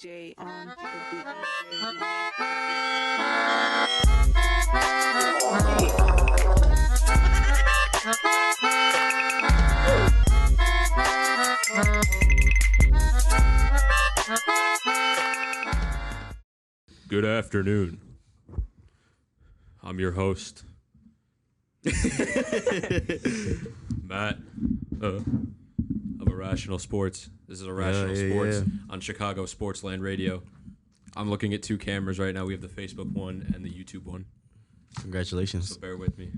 DJ on the beat. Good afternoon. I'm your host, Matt, of IrRashonal Sports. This is IrRashonal Sports on Chicago Sportsland Radio. I'm looking at two cameras right now. We have the Facebook one and the YouTube one. Congratulations. So bear with me.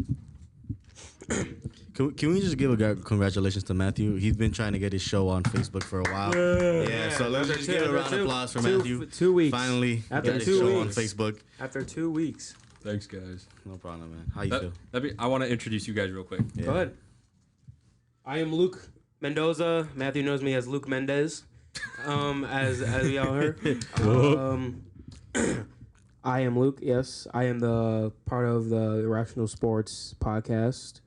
Can we just give a congratulations to Matthew? He's been trying to get his show on Facebook for a while. Yeah, so let's just give a round of applause for Matthew. 2 weeks. Finally, After got his 2 show weeks. on Facebook. After 2 weeks. Thanks, guys. No problem, man. How you feel? I want to introduce you guys real quick. Yeah. Go ahead. I am Luke Mendoza. Matthew knows me as Luke Mendez, as we all heard. I am Luke. Yes, I am the part of the IrRashonal Sports podcast,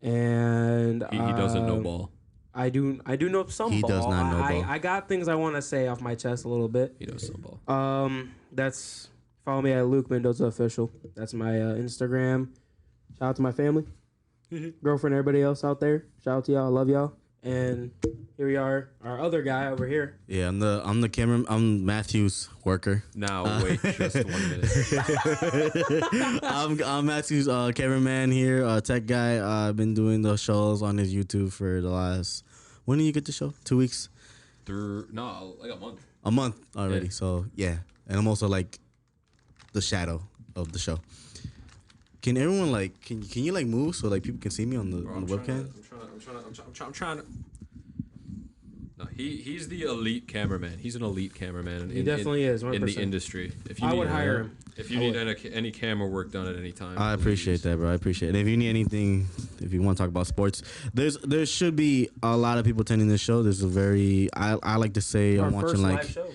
and He doesn't know ball. I do know some He ball. does not know ball. I got things I want to say off my chest a little bit. He knows some ball. That's follow me at Luke Mendoza Official. That's my Instagram. Shout out to my family, girlfriend, everybody else out there. Shout out to y'all. I love y'all. And here we are, our other guy over here. Yeah, I'm the camera. I'm Matthew's worker. Now, wait just 1 minute. I'm Matthew's cameraman here, tech guy. I've been doing the shows on his YouTube for the last. When did you get the show? 2 weeks? No, like a month. A month already. Yeah. So yeah, and I'm also like the shadow of the show. Can everyone can you like move so like people can see me on the webcam? I'm trying to. No, he's the elite cameraman. He's an elite cameraman. He definitely is, 100%. in the industry. If you I need would hire him. If you need any camera work done at any time, I appreciate that, bro. I appreciate it. If you need anything, if you want to talk about sports, there should be a lot of people attending this show. There's a very I like to say Our I'm watching first like live show.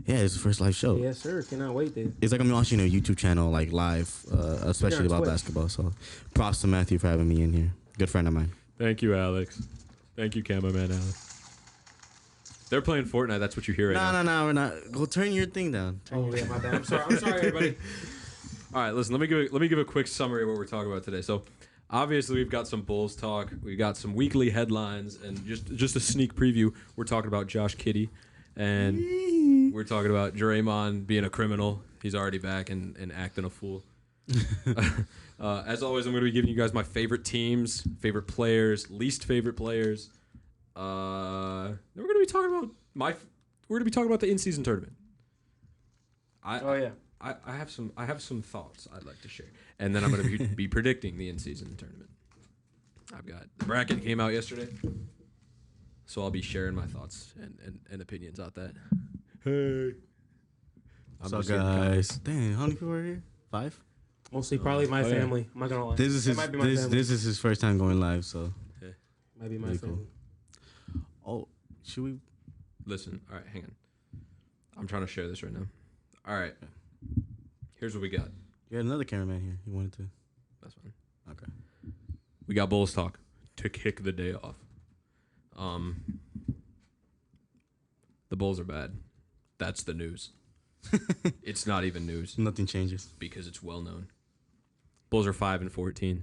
yeah, it's the first live show. Yes, sir. Cannot wait, dude. It's like I'm watching a YouTube channel like live, especially about Twitch. basketball. So props to Matthew for having me in here. Good friend of mine. Thank you, Alex. Thank you, cameraman Alex. They're playing Fortnite. That's what you hear right now. No, we're not. Go turn your thing down. Oh yeah, my bad. I'm sorry, everybody. All right, listen. Let me give a quick summary of what we're talking about today. So, obviously, we've got some Bulls talk. We got some weekly headlines, and just a sneak preview. We're talking about Josh Kiddey, and we're talking about Draymond being a criminal. He's already back and acting a fool. As always, I'm going to be giving you guys my favorite teams, favorite players, least favorite players. Then we're going to be talking about the in-season tournament. I have some thoughts I'd like to share, and then I'm going to be predicting the in-season tournament. I've got the bracket came out yesterday, so I'll be sharing my thoughts and opinions out that. Hey, So guys, dang, how many people are here? 5. Mostly probably my family. I'm not gonna lie. This is his. Might be my family. This is his first time going live. So Might be my Really family. oh, should we? listen. All right, hang on. I'm trying to share this right now. All right, here's what we got. You had another cameraman here. He wanted to. That's fine. Okay. We got Bulls talk to kick the day off. The Bulls are bad. That's the news. It's not even news Nothing changes. because it's well known. Bulls are 5-14.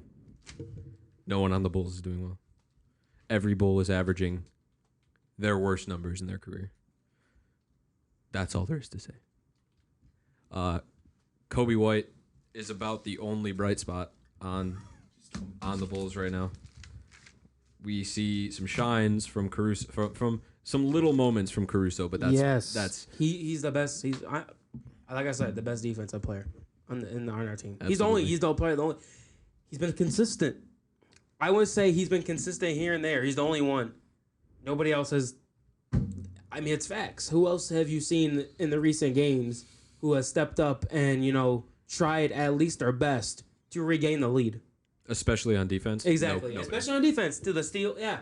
No one on the Bulls is doing well. Every Bull is averaging their worst numbers in their career. That's all there is to say. Kobe White is about the only bright spot on the Bulls right now. We see some shines from Caruso, from some little moments from Caruso, but that's he's the best. He's like I said, the best defensive player on our team. Absolutely. He's the player. He's been consistent. I would say he's been consistent here and there. He's the only one. Nobody else has. I mean, it's facts. Who else have you seen in the recent games who has stepped up and tried at least their best to regain the lead? especially on defense. Exactly, Nobody. especially on defense. To the steal, yeah,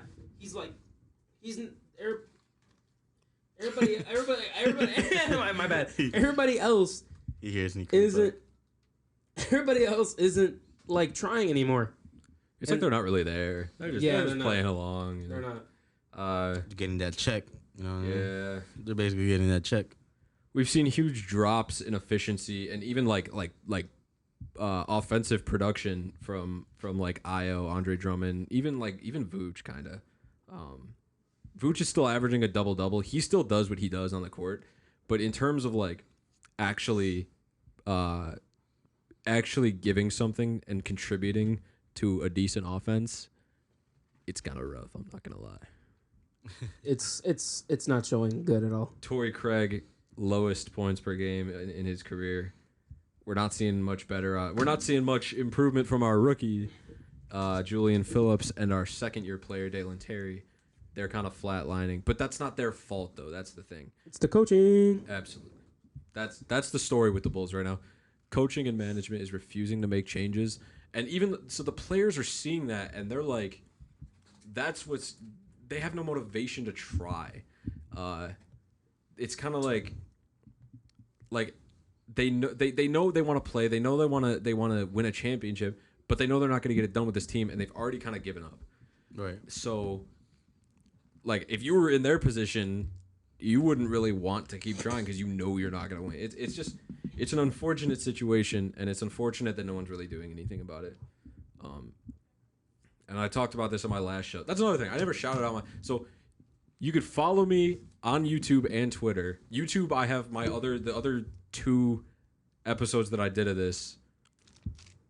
everybody. My bad. Everybody else He hears me. Everybody else isn't like trying anymore. It's like they're not really there. They're just playing along. They're not. Getting that check. You know what I mean? Yeah. They're basically getting that check. we've seen huge drops in efficiency and even like offensive production from like Io, Andre Drummond, even Vooch kind of. Vooch is still averaging a double-double. He still does what he does on the court, but in terms of like actually giving something and contributing to a decent offense, it's kind of rough. I'm not gonna lie. It's not showing good at all. Torrey Craig, lowest points per game in his career. We're not seeing much better. We're not seeing much improvement from our rookie, Julian Phillips, and our second-year player, Dalen Terry. They're kind of flatlining, but that's not their fault, though. That's the thing. It's the coaching. Absolutely. That's the story with the Bulls right now. Coaching and management is refusing to make changes, and even so, the players are seeing that, and they're like, they have no motivation to try. It's kind of like they know they want to play. They know they want to win a championship, but they know they're not going to get it done with this team, and they've already kind of given up. Right. So, like, if you were in their position, you wouldn't really want to keep trying because you know you're not going to win. It's an unfortunate situation, and it's unfortunate that no one's really doing anything about it. And I talked about this on my last show. That's another thing. I never shouted out so you could follow me on YouTube and Twitter. YouTube, I have the other 2 episodes that I did of this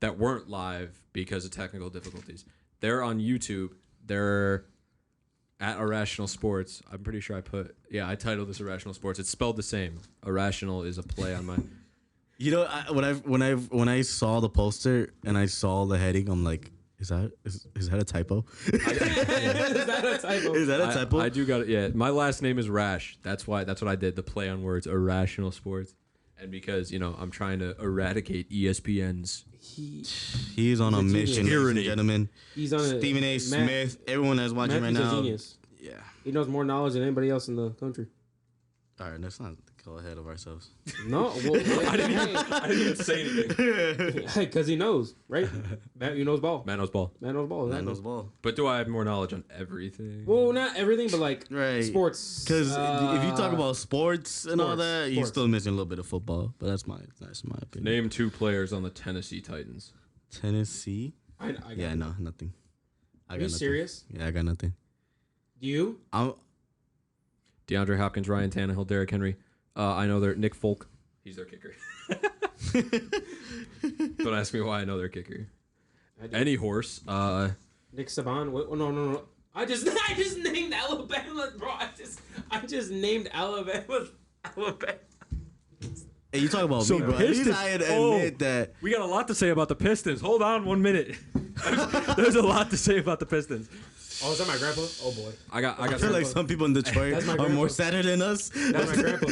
that weren't live because of technical difficulties. They're on YouTube. They're at IrRashonal Sports. I'm pretty sure I titled this IrRashonal Sports. It's spelled the same. Irrational is a play on my. You know, when I saw the poster and I saw the heading, I'm like, is that a typo? Is that a typo? Is that a typo? I do got it. Yeah, my last name is Rash. That's what I did. The play on words, IrRashonal Sports, and because I'm trying to eradicate ESPN's. He's on a mission, ladies and gentlemen. He's on Stephen A. Smith. Everyone that's watching right now. A genius. Yeah. He knows more knowledge than anybody else in the country. All right, let's not go ahead of ourselves. No, well, I didn't even say anything. Because he knows, right? He knows ball. Man knows ball. Man knows ball. Man knows ball. But do I have more knowledge on everything? Well, not everything, but like Right. sports. Because if you talk about sports and all that, you're sports. still missing a little bit of football. But that's my opinion. Name 2 players on the Tennessee Titans. Tennessee? I got Yeah, it. no, nothing. Are you serious? Yeah, I got nothing. You? DeAndre Hopkins, Ryan Tannehill, Derrick Henry. I know they're Nick Folk. He's their kicker. Don't ask me why I know their kicker. Any horse. Nick Saban? No. I just named Alabama, bro. I just named Alabama. Hey, you talk about me, bro. At Pistons. least I admit that. We got a lot to say about the Pistons. Hold on 1 minute. There's a lot to say about the Pistons. Oh, is that my grandpa? Oh boy. I got I feel like some people in Detroit That's my are grandpa. more sadder than us. That's my grandpa.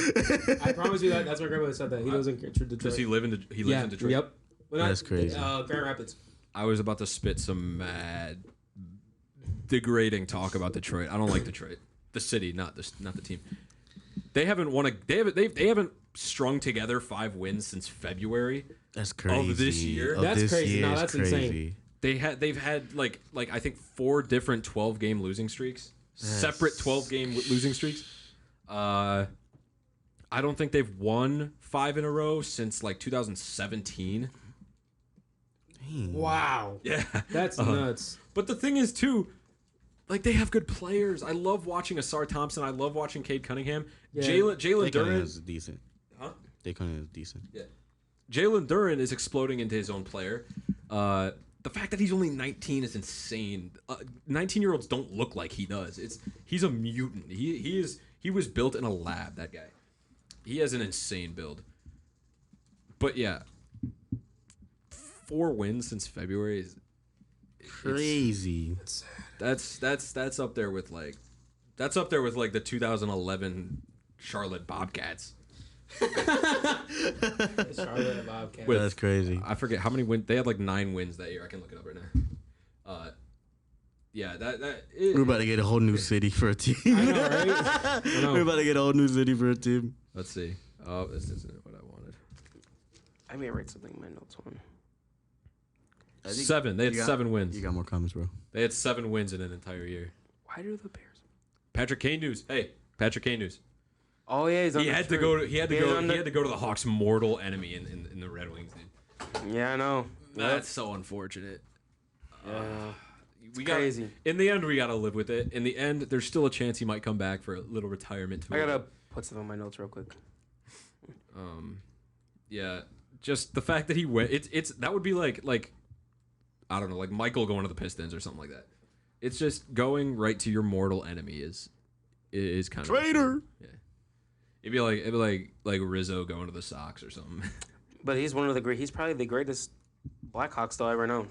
I promise you that's my grandpa that said that. He lives in Detroit. Does he live in lives in Detroit? Yep. Well, That's crazy. Grand Rapids. I was about to spit some mad degrading talk about Detroit. I don't like Detroit. The city, not the team. They haven't won they haven't strung together 5 wins since February. That's crazy. Of this year. That's this crazy. year No, is that's crazy. insane. They've had like I think 4 different 12-game losing streaks. Separate 12-game losing streaks. I don't think they've won 5 in a row since like 2017. Dang. Wow. Yeah. That's nuts. But the thing is too, like they have good players. I love watching Asar Thompson. I love watching Cade Cunningham. Yeah. Jalen They Duren is decent. Huh? They is decent. Yeah. Jalen Duren is exploding into his own player. The fact that he's only 19 is insane. 19-year-olds don't look like he does. He's a mutant. He was built in a lab, that guy. He has an insane build. But yeah, 4 wins since February is Crazy. that's up there with like the 2011 Charlotte Bobcats. Charlotte Bobcats. That's crazy. I forget how many wins they had. Like 9 wins that year. I can look it up right now. Yeah, We're about to get a whole new city for a team. I know, right? I know. We're about to get a whole new city for a team. Let's see. Oh, this isn't what I wanted. I may write something in my notes on. 7. They had 7 wins. You got more comments, bro. They had 7 wins in an entire year. Why do the Bears? Patrick Kane news. Hey, Patrick Kane news. Oh yeah, he's on He the had to tree. go. He had to He's go. on He the- had to go to the Hawks' mortal enemy in the Red Wings, dude. Yeah, I know. That's so unfortunate. Yeah. We crazy. In the end, we gotta live with it. In the end, there's still a chance he might come back for a little retirement tour. I gotta put some on my notes real quick. Yeah, just the fact that he went. It's that would be like I don't know, like Michael going to the Pistons or something like that. It's just going right to your mortal enemy is kind of Traitor. Yeah, it'd be like Rizzo going to the Sox or something. But he's one of the great. He's probably the greatest Blackhawks though ever known.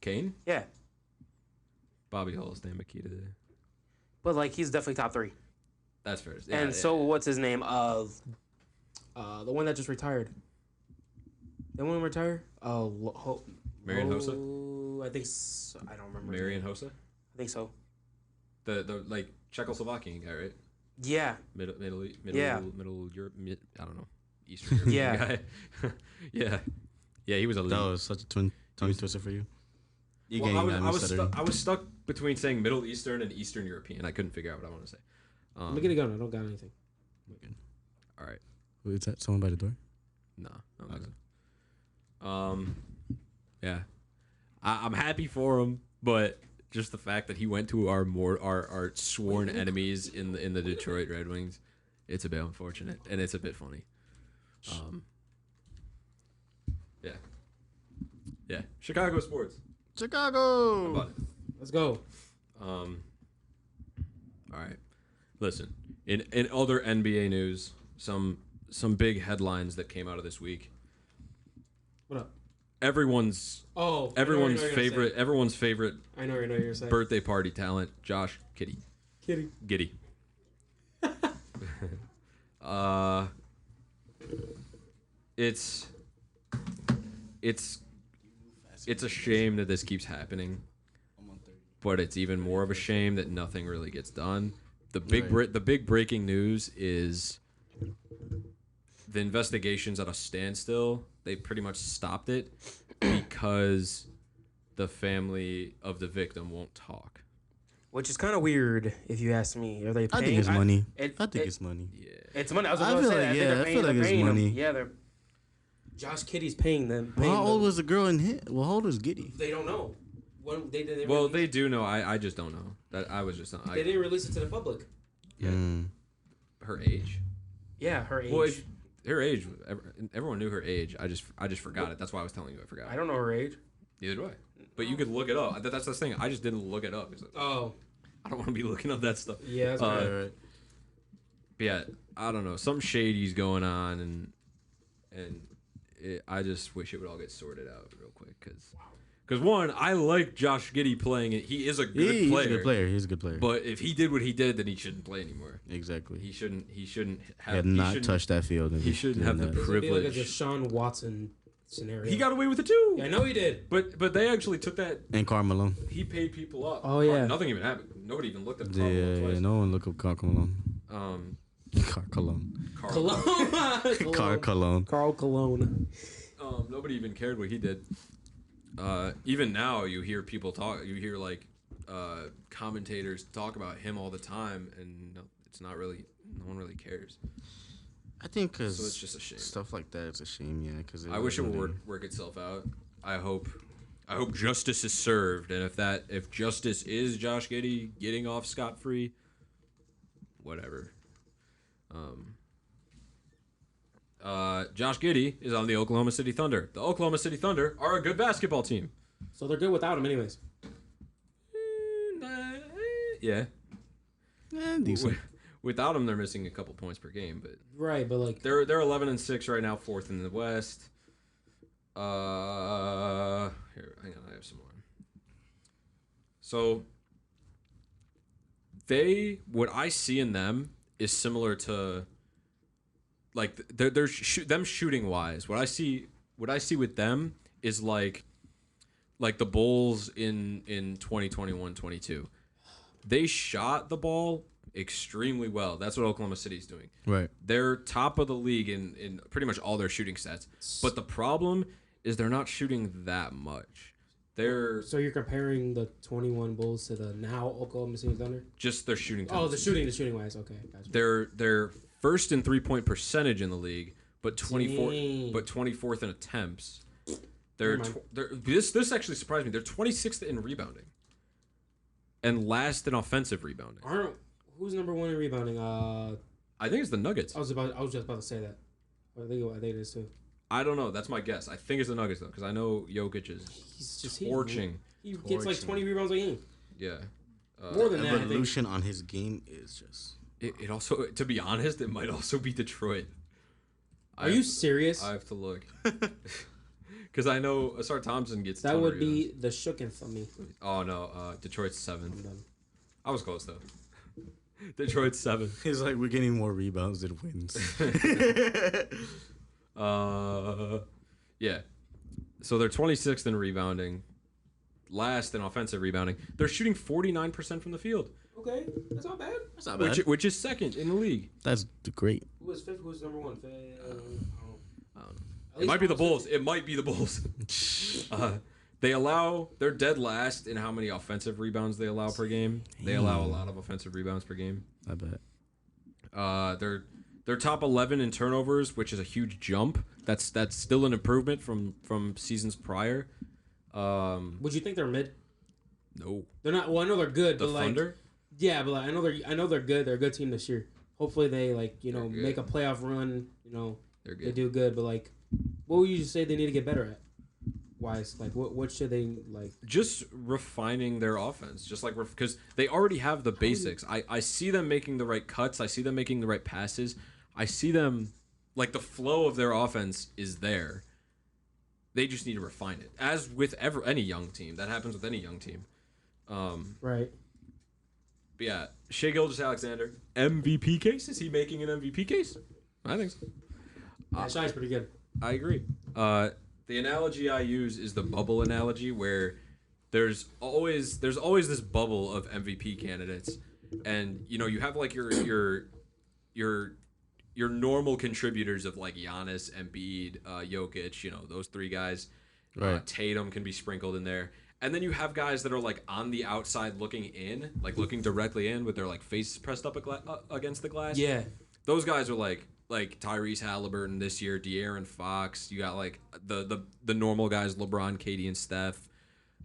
Kane, Yeah, Bobby Hull, Stan Mikita. but like he's definitely top 3. That's fair. Yeah, And so what's his name? The one that just retired. That one retired? Marian Hossa? I think so. I don't remember. his Marian name. Hossa, I think so. the like Czechoslovakian guy, right? Yeah. Middle Yeah. Middle Europe. I don't know. Eastern European Yeah. guy. yeah. He was a That was such a tongue twister for you. You Well, getting I was stuck between saying Middle Eastern and Eastern European. I couldn't figure out what I want to say. Let me get a gun. I don't got anything. All right. Wait, is that someone by the door? No. I don't think so. Yeah. I'm happy for him, but just the fact that he went to our sworn enemies in the Detroit Red Wings, it's a bit unfortunate and it's a bit funny. Yeah. Yeah. Chicago sports. Chicago. How about it? Let's go. All right. Listen, in other NBA news, some big headlines that came out of this week. What up? Everyone's Everyone's favorite I know what you're saying. birthday party talent, Josh Kitty. Giddy. It's a shame that this keeps happening, but it's even more of a shame that nothing really gets done. The big breaking news is the investigation's at a standstill. They pretty much stopped it because the family of the victim won't talk. Which is kind of weird, if you ask me. Are they paying? I think it's money. I think it- it's money. Yeah. It's money. I was I going to feel say like- that. yeah, I they're feel like it's paying them. money. Yeah, they're. Josh Kitty's paying them. Well, how paying old them. was the girl in hit? Well, how old was Giddy? They don't know. When they Well, released- they do know. I just don't know. That I was just not. they didn't release it to the public. Yeah. Her age. Yeah, her age. Well, her age. Everyone knew her age. I just forgot it. That's why I was telling you I forgot. I don't know her age. Neither do I. But you could look it up. That's the thing. I just didn't look it up. Oh, I don't want to be looking up that stuff. yeah. That's right. But yeah, I don't know. Something shady's going on, and I just wish it would all get sorted out real quick. Because one, I like Josh Giddey playing it. He is a good player. He's a good player. He's a good player. But if he did what he did, then he shouldn't play anymore. Exactly. He shouldn't have. He had not touched that field. He shouldn't have the This would be like a privilege. Deshaun Watson scenario. He got away with it too. Yeah, I know he did. But they actually took that. And Karl Malone. He paid people up. Oh, yeah. Nothing even happened. Nobody even looked at the Yeah, problem twice. no one look up Karl Malone. Karl Cologne. Cologne. Carl Cologne. Nobody even cared what he did. Even now, you hear people talk. You hear like commentators talk about him all the time, and it's not really. No one really cares. I think because So it's just a shame. stuff like that is a shame. Yeah, because I wish it would work itself out. I hope justice is served, and if justice is Josh Giddey getting off scot-free, whatever. Josh Giddey is on the Oklahoma City Thunder. The Oklahoma City Thunder are a good basketball team. So they're good without him, anyways. Yeah. Decent. Without him, they're missing a couple points per game, but Right, but like they're 11-6 right now, fourth in the West. Here, hang on, I have some more. So what I see in them is similar to like they're them shooting wise. What I see with them is like the Bulls in 2021-22. They shot the ball extremely well. That's what Oklahoma City's doing. Right. They're top of the league in pretty much all their shooting stats. But the problem is they're not shooting that much. They're so you're comparing the 21 Bulls to the now Oklahoma City Thunder? just their shooting. Oh, tendencies. the shooting wise. Okay, gotcha. They're first in 3-point percentage in the league, but 24th 24th in attempts. Never This actually surprised me. They're 26th in rebounding, and last in offensive rebounding. Who's number 1 in rebounding? I think it's the Nuggets. I was just about to say that. I think it is too. I don't know. That's my guess. I think it's the Nuggets though, because I know Jokic is torching. He gets like 20 rebounds a game. Yeah. More than that. I think. Evolution on his game is just. It also, to be honest, it might also be Detroit. Are you serious? I have to look. Because I know Asar Thompson gets. That would be the shooketh for me. Oh no, Detroit's 7th. I'm done. I was close though. Detroit's 7th. It's like we're getting more rebounds than wins. Yeah. So they're 26th in rebounding, last in offensive rebounding. They're shooting 49% from the field. Okay, that's not bad. That's not bad. Which is second in the league. That's great. Who was 5th? Who's number 1? I don't know. It might be the Bulls. It might be the Bulls. They're dead last in how many offensive rebounds they allow per game. They allow a lot of offensive rebounds per game. I bet. They're top 11 in turnovers, which is a huge jump. That's still an improvement from seasons prior. Would you think they're mid? No. They're not. Well, I know they're good. The but Thunder? Yeah, but like, I know they're good. They're a good team this year. Hopefully they make a playoff run. They're good. They do good. But like, what would you say they need to get better at? Wise, like what should they like? Just refining their offense, just like because they already have the basics. I see them making the right cuts. I see them making the right passes. I see them like the flow of their offense is there. They just need to refine it. As with any young team, that happens with any young team. Right. But yeah, Shai Gilgeous-Alexander, MVP case. Is he making an MVP case? I think so. Yeah, Shai's pretty good. I agree. The analogy I use is the bubble analogy, where there's always this bubble of MVP candidates, and you have like your normal contributors of like Giannis, Embiid, Jokic, those 3 guys. Right. Tatum can be sprinkled in there, and then you have guys that are like on the outside looking in, like looking directly in with their like faces pressed up against the glass. Yeah. Those guys are like Tyrese Halliburton this year, De'Aaron Fox. You got like the normal guys, LeBron, KD, and Steph.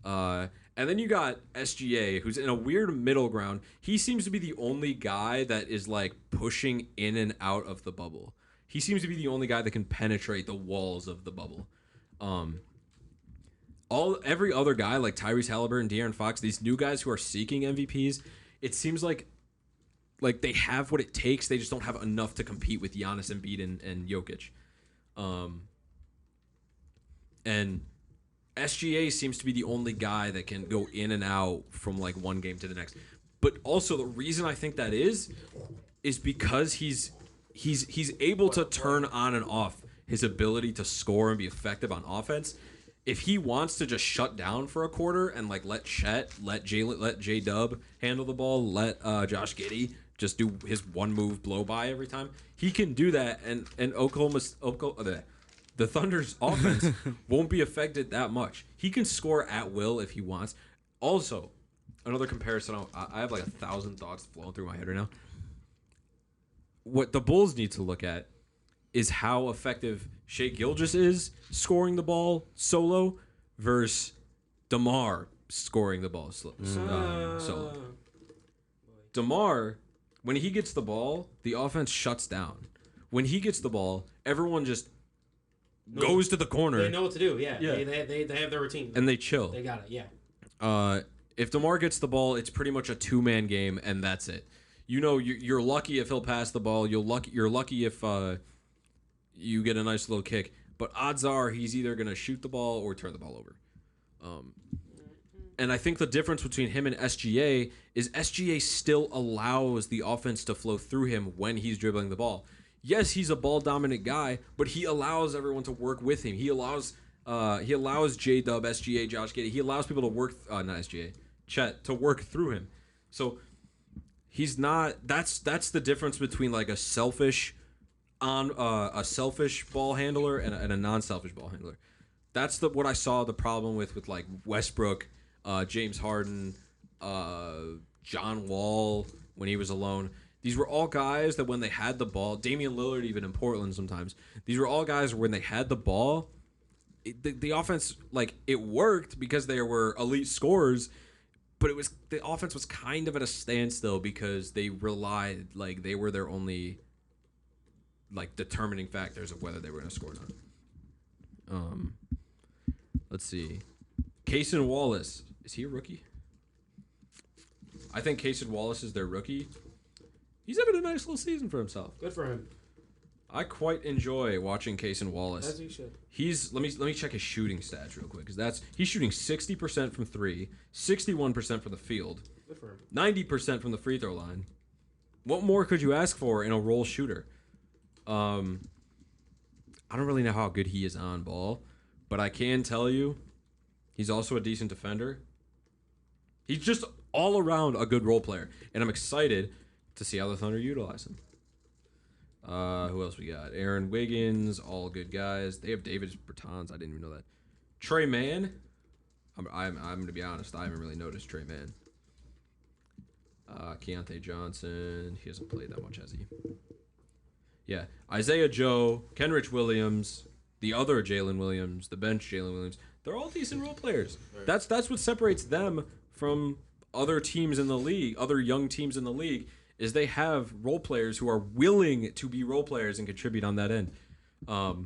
And then you got SGA, who's in a weird middle ground. He seems to be the only guy that is like pushing in and out of the bubble. He seems to be the only guy that can penetrate the walls of the bubble. Every other guy like Tyrese Halliburton, De'Aaron Fox, these new guys who are seeking MVPs, it seems like they have what it takes. They just don't have enough to compete with Giannis, Embiid, and Jokic. And SGA seems to be the only guy that can go in and out from like one game to the next. But also the reason I think that is because he's able to turn on and off his ability to score and be effective on offense. If he wants to just shut down for a quarter and like let Chet, let J-Dub handle the ball, let Josh Giddey just do his one move blow by every time, he can do that, and the Thunder's offense won't be affected that much. He can score at will if he wants. Also, another comparison, I have like 1,000 thoughts flowing through my head right now. What the Bulls need to look at is how effective Shai Gilgeous is scoring the ball solo versus DeMar scoring the ball solo. DeMar, when he gets the ball, the offense shuts down. When he gets the ball, everyone just goes to the corner. They know what to do, yeah. They have their routine. And they chill. They got it, yeah. If DeMar gets the ball, it's pretty much a 2-man game, and that's it. You're lucky if he'll pass the ball. You're lucky if you get a nice little kick. But odds are he's either going to shoot the ball or turn the ball over. And I think the difference between him and SGA is SGA still allows the offense to flow through him when he's dribbling the ball. Yes, he's a ball-dominant guy, but he allows everyone to work with him. He allows J-Dub, SGA, Josh Giddey. He allows people to work, not SGA, Chet, to work through him. So he's not. That's the difference between like a selfish ball handler and a non-selfish ball handler. That's what I saw the problem with like Westbrook, James Harden, John Wall when he was alone. These were all guys that when they had the ball, Damian Lillard even in Portland sometimes, these were all guys when they had the ball, the offense, like, it worked because they were elite scorers, but the offense was kind of at a standstill because they relied, like, they were their only, like, determining factors of whether they were going to score or not. Let's see. Cason Wallace, is he a rookie? I think Cason Wallace is their rookie. He's having a nice little season for himself. Good for him. I quite enjoy watching Cason Wallace. As you should. Let me check his shooting stats real quick, because he's shooting 60% from 3, 61% from the field, Good for him. 90% from the free throw line. What more could you ask for in a role shooter? I don't really know how good he is on ball, but I can tell you he's also a decent defender. He's just all around a good role player, and I'm excited to see how the Thunder utilize him. Who else we got? Aaron Wiggins, all good guys. They have David Bertans. I didn't even know that. Trey Mann. I'm going to be honest. I haven't really noticed Trey Mann. Keontae Johnson. He hasn't played that much, has he? Yeah. Isaiah Joe, Kenrich Williams, the other Jalen Williams, the bench Jalen Williams. They're all decent role players. Right. That's what separates them from other teams in the league, other young teams in the league, is they have role players who are willing to be role players and contribute on that end. I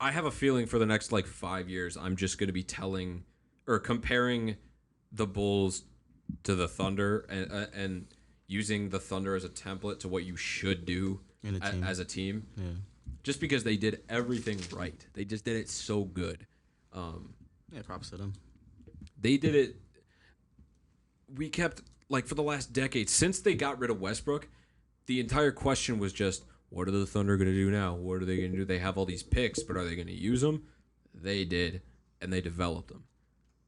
have a feeling for the next 5 years, I'm just going to be comparing the Bulls to the Thunder and using the Thunder as a template to what you should do as a team. Yeah. Just because they did everything right. They just did it so good. Yeah, props to them. They did it. We kept, for the last decade, since they got rid of Westbrook, the entire question was just, what are the Thunder going to do now? What are they going to do? They have all these picks, but are they going to use them? They did, and they developed them.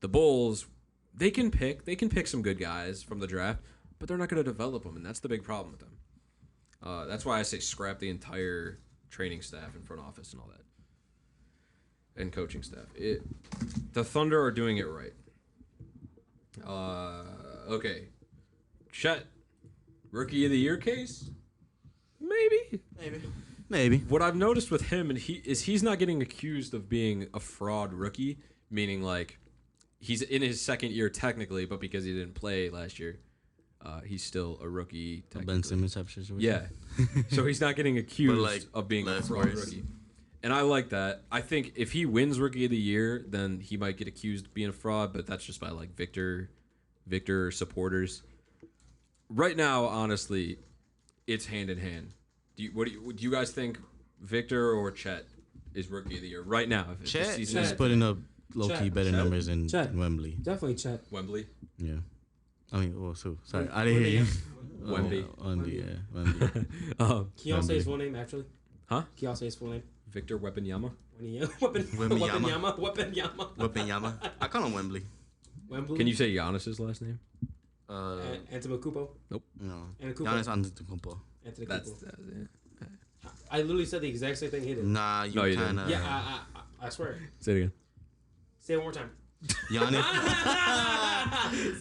The Bulls, they can pick some good guys from the draft, but they're not going to develop them, and that's the big problem with them. That's why I say scrap the entire training staff and front office and all that, and coaching staff. The Thunder are doing it right. Okay. Chet, Rookie of the Year case? Maybe. What I've noticed with him he's not getting accused of being a fraud rookie, meaning he's in his second year technically, but because he didn't play last year, he's still a rookie. Ben Simmons type situation. Yeah. So he's not getting accused of being a fraud rookie. And I like that. I think if he wins Rookie of the Year, then he might get accused of being a fraud, but that's just by Victor supporters. Right now, honestly, it's hand in hand. Do you guys think Victor or Chet is Rookie of the Year right now? If Chet is putting up low-key better numbers in Wembley. Definitely Chet. Wembley? Yeah. I mean, sorry, I didn't hear you. Wembley. Wembley, yeah. Wembley. Can y'all say his full name, actually? Huh? Can y'all say his full name? Victor Wembanyama? Wembanyama. I call him Wembley. Wembley? Can you say Giannis's last name? Antetokounmpo? Nope. No. Giannis Antetokounmpo. That's I literally said the exact same thing he did. Nah, you kind of. Yeah, I swear. Say it again. Say it one more time. Giannis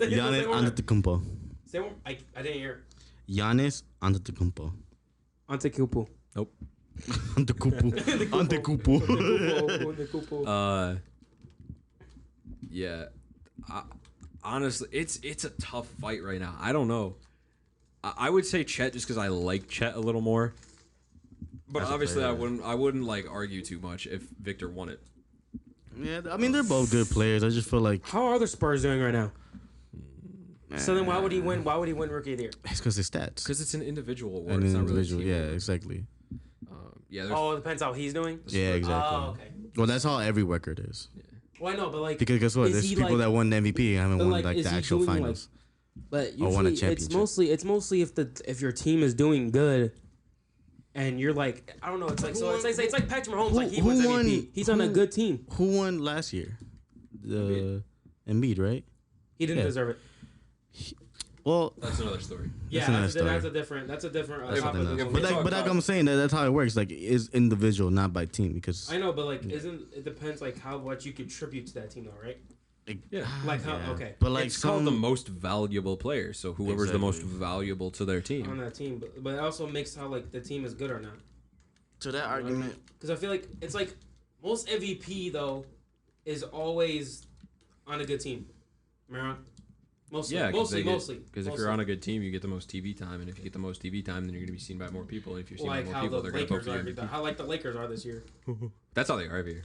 Antetokounmpo. Say it one. I didn't hear. Giannis Antetokounmpo. Antetokounmpo. Nope. Antetokounmpo. Yeah. Honestly, it's a tough fight right now. I don't know. I would say Chet just because I like Chet a little more. But obviously, I wouldn't argue too much if Victor won it. Yeah, I mean they're both good players. I just feel like how are the Spurs doing right now? So then why would he win? Why would he win Rookie of the Year? It's because his stats. Because it's an individual award. An it's individual, not really yeah, exactly. Yeah. Oh, it depends how he's doing. Yeah, exactly. Oh, okay. Well, that's how every record is. Yeah. Well, I know, but because guess what? There's people that won the MVP and haven't won the actual finals. But or won a usually it's mostly if your team is doing good, and you're I don't know. It's it's like Patrick Mahomes. He wins MVP. He's on a good team. Who won last year? The Embiid, right? He didn't deserve it. Well, that's another story. Yeah, that's a different topic. But like I'm saying, that's how it works. It's individual, not by team. Because I know, but it depends how much you contribute to that team, though, right? Yeah. Like how? Okay. But like It's called the some most valuable player. So whoever's the most Exactly. valuable to their On team. that team, but it also makes how like the team is good or not. to that argument. Because I feel like it's like most MVP though is always on a good team. Am I wrong? Mostly, Yeah, mostly. Because if you're on a good team, you get the most TV time, and if you get the most TV time, then you're gonna be seen by more people. And if you're seen like by more how people, the they're gonna vote Lakers for you. are, how like the Lakers are this year. That's how they are every year.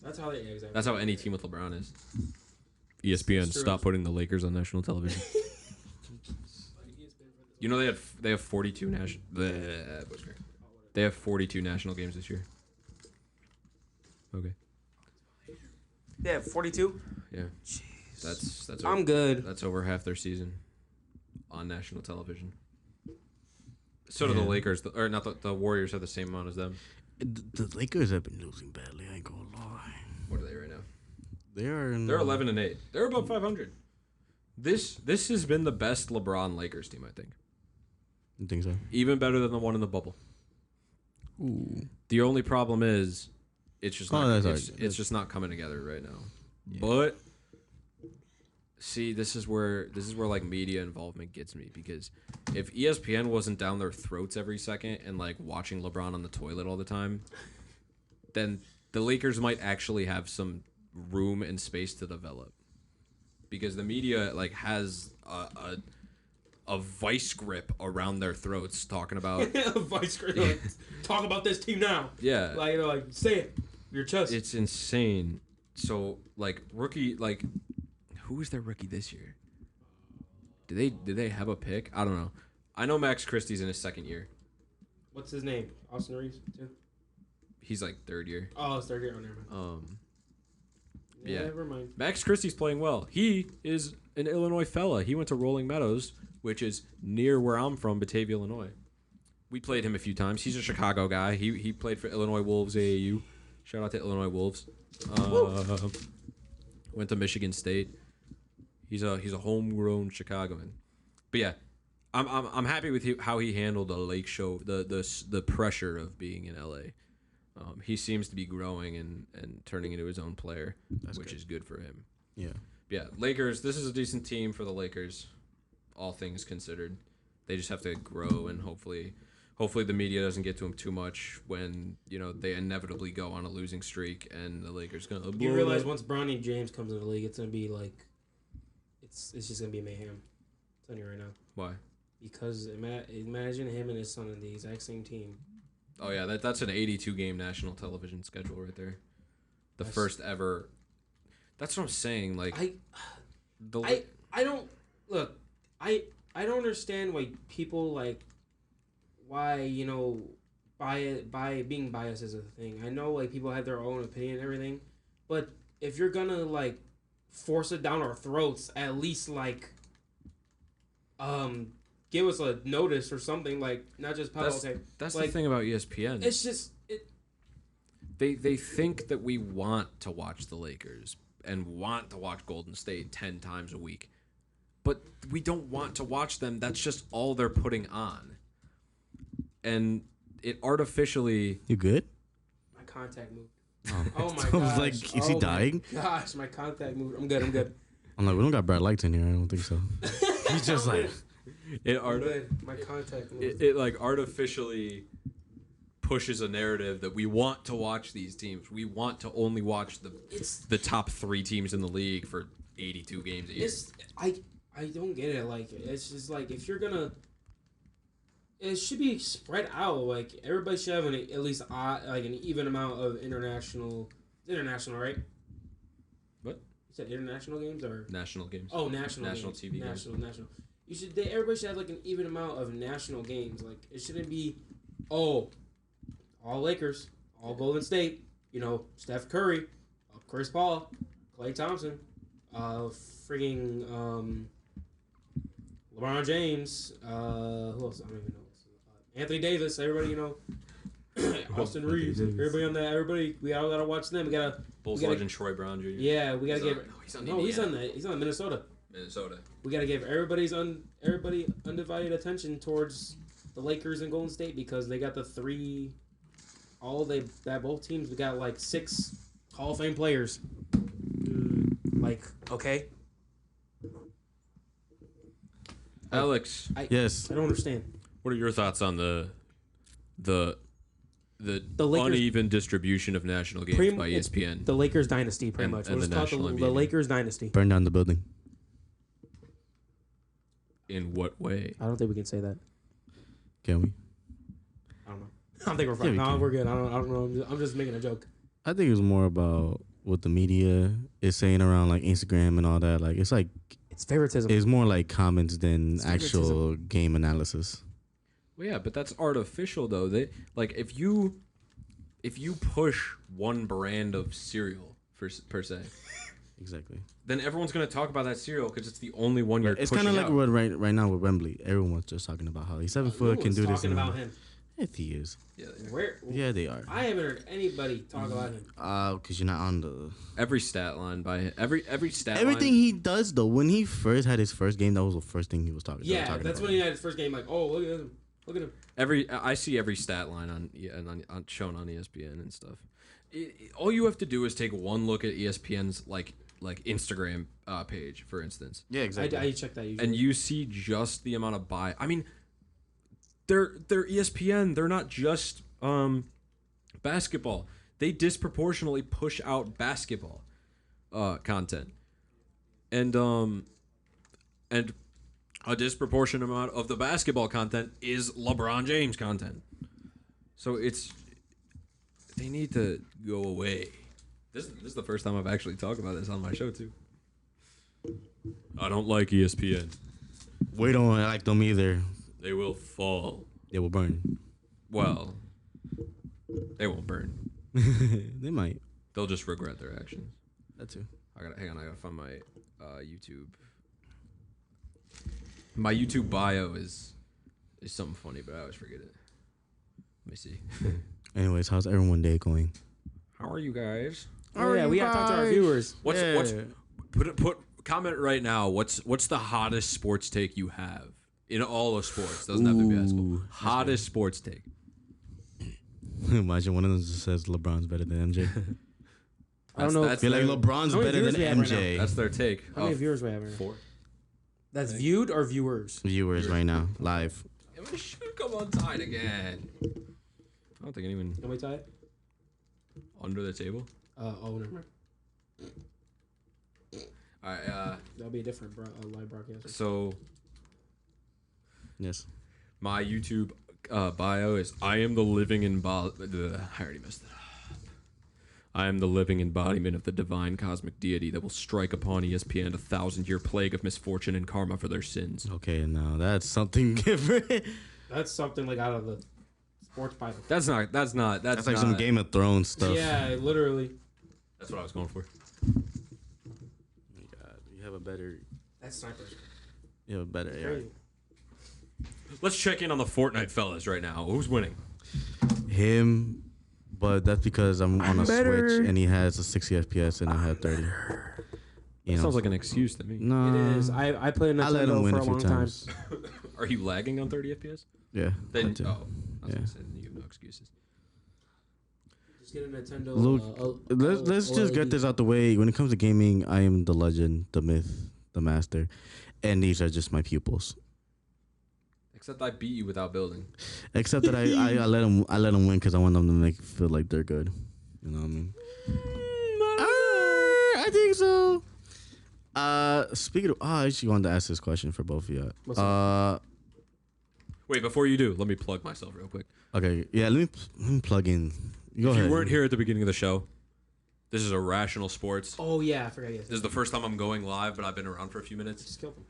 That's how they exactly. That's how any team with LeBron is. ESPN, It's true. stop putting the Lakers on national television. You know they have 42 national. They have 42 national games this year. Okay. They have 42. Yeah. That's I'm good. That's over half their season on national television. So do the Yeah. Lakers, or not the Warriors have the same amount as them. The Lakers have been losing badly. I ain't gonna lie. What are they right now? They're 11-8. They're above 500. This has been the best LeBron Lakers team, I think. You think so? Even better than the one in the bubble. Ooh. The only problem is it's just Oh, not, that's it's just not coming together right now. But see, this is where like media involvement gets me, because if ESPN wasn't down their throats every second and like watching LeBron on the toilet all the time, then the Lakers might actually have some room and space to develop, because the media like has a vice grip around their throats talking about Vice grip. Like, talk about this team now. yeah, Like like say it. Your chest. it's insane. So like rookie, like who was their rookie this year? Did they have a pick? I don't know. I know Max Christie's in his second year. What's his name? Austin Reeves too. He's like third year. Oh, it's third year. Oh, never mind. Yeah. Never mind. Max Christie's playing well. He is an Illinois fella. He went to Rolling Meadows, which is near where I'm from, Batavia, Illinois. We played him a few times. He's a Chicago guy. He played for Illinois Wolves AAU. Shout out to Illinois Wolves. Went to Michigan State. He's a homegrown Chicagoan. But yeah, I'm happy with how he handled the Lake Show, the pressure of being in LA. He seems to be growing and turning into his own player, which is good for him. Yeah. Yeah, Lakers. This is a decent team for the Lakers, all things considered. They just have to grow, and hopefully the media doesn't get to them too much when they inevitably go on a losing streak, and the Lakers gonna. You realize once Bronny James comes in the league, it's gonna be like, it's just gonna be mayhem. I'm telling you right now. Why? Because imagine him and his son in the exact same team. Oh yeah, that's an 82 game national television schedule right there. The That's- first ever. That's what I'm saying. Like I don't look. I don't understand why people like why being biased is a thing. I know like people have their own opinion and everything, but if you're gonna like force it down our throats, at least like give us a notice or something, like not just that's like, the thing about ESPN. It's just They think that we want to watch the Lakers and want to watch Golden State 10 times a week. But we don't want to watch them. That's just all they're putting on. And it artificially... You good? my contact moved. Oh, Oh my I gosh. was like, is he Oh my dying? Gosh, my contact moved. I'm good. I'm like, we don't got bright lights in here. I don't think so. He's just like, I'm good. My contact moved. it like artificially pushes a narrative that we want to watch these teams. We want to only watch the top 3 teams in the league for 82 games a year. I don't get it. Like, it's just like if you're gonna, it should be spread out. Like everybody should have at least like an even amount of international, right? What? You said international games or National games. oh national games. TV games. National. Everybody should have like an even amount of national games. Like it shouldn't be, all Lakers, all Golden State. Steph Curry, Chris Paul, Klay Thompson, frigging LeBron James. Who else? I don't even know. Anthony Davis. Everybody, Austin Reeves. Everybody on that. Everybody. We all gotta watch them. Bulls we gotta- legend Troy Brown Jr. Yeah, we gotta give. He's on No, he's on that. He's on Minnesota. Minnesota. We gotta give everybody undivided attention towards the Lakers and Golden State because they got the both teams. We got like 6 Hall of Fame players. Like, okay, Alex, Yes. I don't understand. what are your thoughts on the Lakers- uneven distribution of national games by It's ESPN? the Lakers dynasty, pretty And- much. and We'll the just call it National the NBA. Lakers dynasty. Burn down the building. In what way? I don't think we can say that. Can we? I don't know. I don't think we're Yeah, fine. we No, can. we're good. I don't know. I'm just making a joke. I think it was more about what the media is saying around like Instagram and all that. Like it's like It's favoritism. it's more like comments than It's actual game analysis. Well, yeah, but that's artificial though. They like if you push one brand of cereal per se, Exactly. then everyone's gonna talk about that cereal because it's the only one you're. It's kind of like what right now with Wembley. Everyone's just talking about how he's 7 foot, can do this. talking And about him. If he is, Yeah, Where? yeah, they are. I haven't heard anybody talk about him. Because you're not on the every stat line by every stat everything line. he does though. When he first had his first game, that was the first thing he was talking. Yeah, talking that's about. when he had his first game. Like, oh, look at him. Look at him. I see every stat line on shown on ESPN and stuff. All you have to do is take one look at ESPN's like Instagram page, for instance, Yeah, exactly. I check that usually. and you see just the amount of buy. I mean, they're ESPN. They're not just basketball. They disproportionately push out basketball content, and a disproportionate amount of the basketball content is LeBron James content. So they need to go away. This is the first time I've actually talked about this on my show too. I don't like ESPN. We don't like them either. They will fall. They will burn. Well, they won't burn. They might. They'll just regret their actions. That too. I gotta find my YouTube. My YouTube bio is something funny, but I always forget it. Let me see. Anyways, how's everyone day going? How are you guys? Oh, yeah, we gotta talk to our viewers. What's put comment right now? What's the hottest sports take you have in all of sports? Doesn't have to be basketball. Ooh, Hottest sports take. Imagine one of them just says LeBron's better than MJ. I don't know. That's Feel like their, LeBron's How many better than viewers we have right MJ. that's their take. How many viewers we have? Right now? 4. That's viewed or viewers? Viewers right now, live. Yeah, my shoe come untied again. I don't think anyone Can we tie it? under the table. Oh, never mind. All right. That'll be a different live broadcast. So Yes. my YouTube bio is I am the living embodiment. I already messed it up. I am the living embodiment of the divine cosmic deity that will strike upon ESPN 1,000-year plague of misfortune and karma for their sins. Okay, now that's something different. That's something like out of the sports Bible. That's like That's some Game of Thrones stuff. Yeah, literally. That's what I was going for. God, you have a better. That's snipers. You have a better. Yeah. Crazy. Let's check in on the Fortnite fellas right now. Who's winning? Him, but that's because I'm on a Switch and he has a 60 FPS and I have 30. You know, Sounds like an excuse to me. no. It is. I played I let him Nintendo win for a a few long time. times. Are you lagging on 30 FPS? Yeah. Then that too. I was Yeah. gonna say then you have no excuses. Just get a Nintendo. Luke, let's just get this out the way. When it comes to gaming, I am the legend, the myth, the master, and these are just my pupils. Except I beat you without building. Except that I let them win because I want them to make feel like they're good. You know what I mean? I think so. Speaking of, I actually wanted to ask this question for both of you. Wait, before you do, let me plug myself real quick. Okay, yeah. Let me plug in. Go If ahead. you weren't here at the beginning of the show, this is IrRashonal Sports. Oh yeah, I forgot. Yes. This is the first time I'm going live, but I've been around for a few minutes. Just killed him.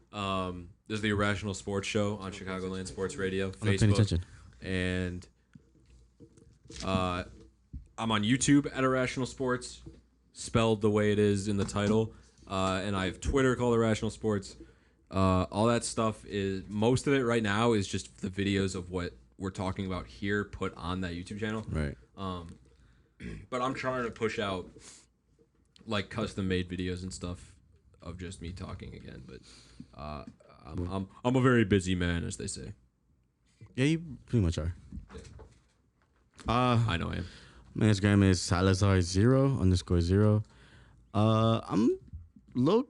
This is the IrRashonal Sports Show on Chicagoland Sports Radio, I'm not paying Facebook, attention. and I'm on YouTube at IrRashonal Sports, spelled the way it is in the title, and I have Twitter called IrRashonal Sports. All that stuff is most of it right now is just the videos of what we're talking about here put on that YouTube channel. Right. But I'm trying to push out like custom made videos and stuff of just me talking again. But I'm a very busy man, as they say. Yeah, you pretty much are. I know I am. My Instagram is Salazar0_0. I'm low key,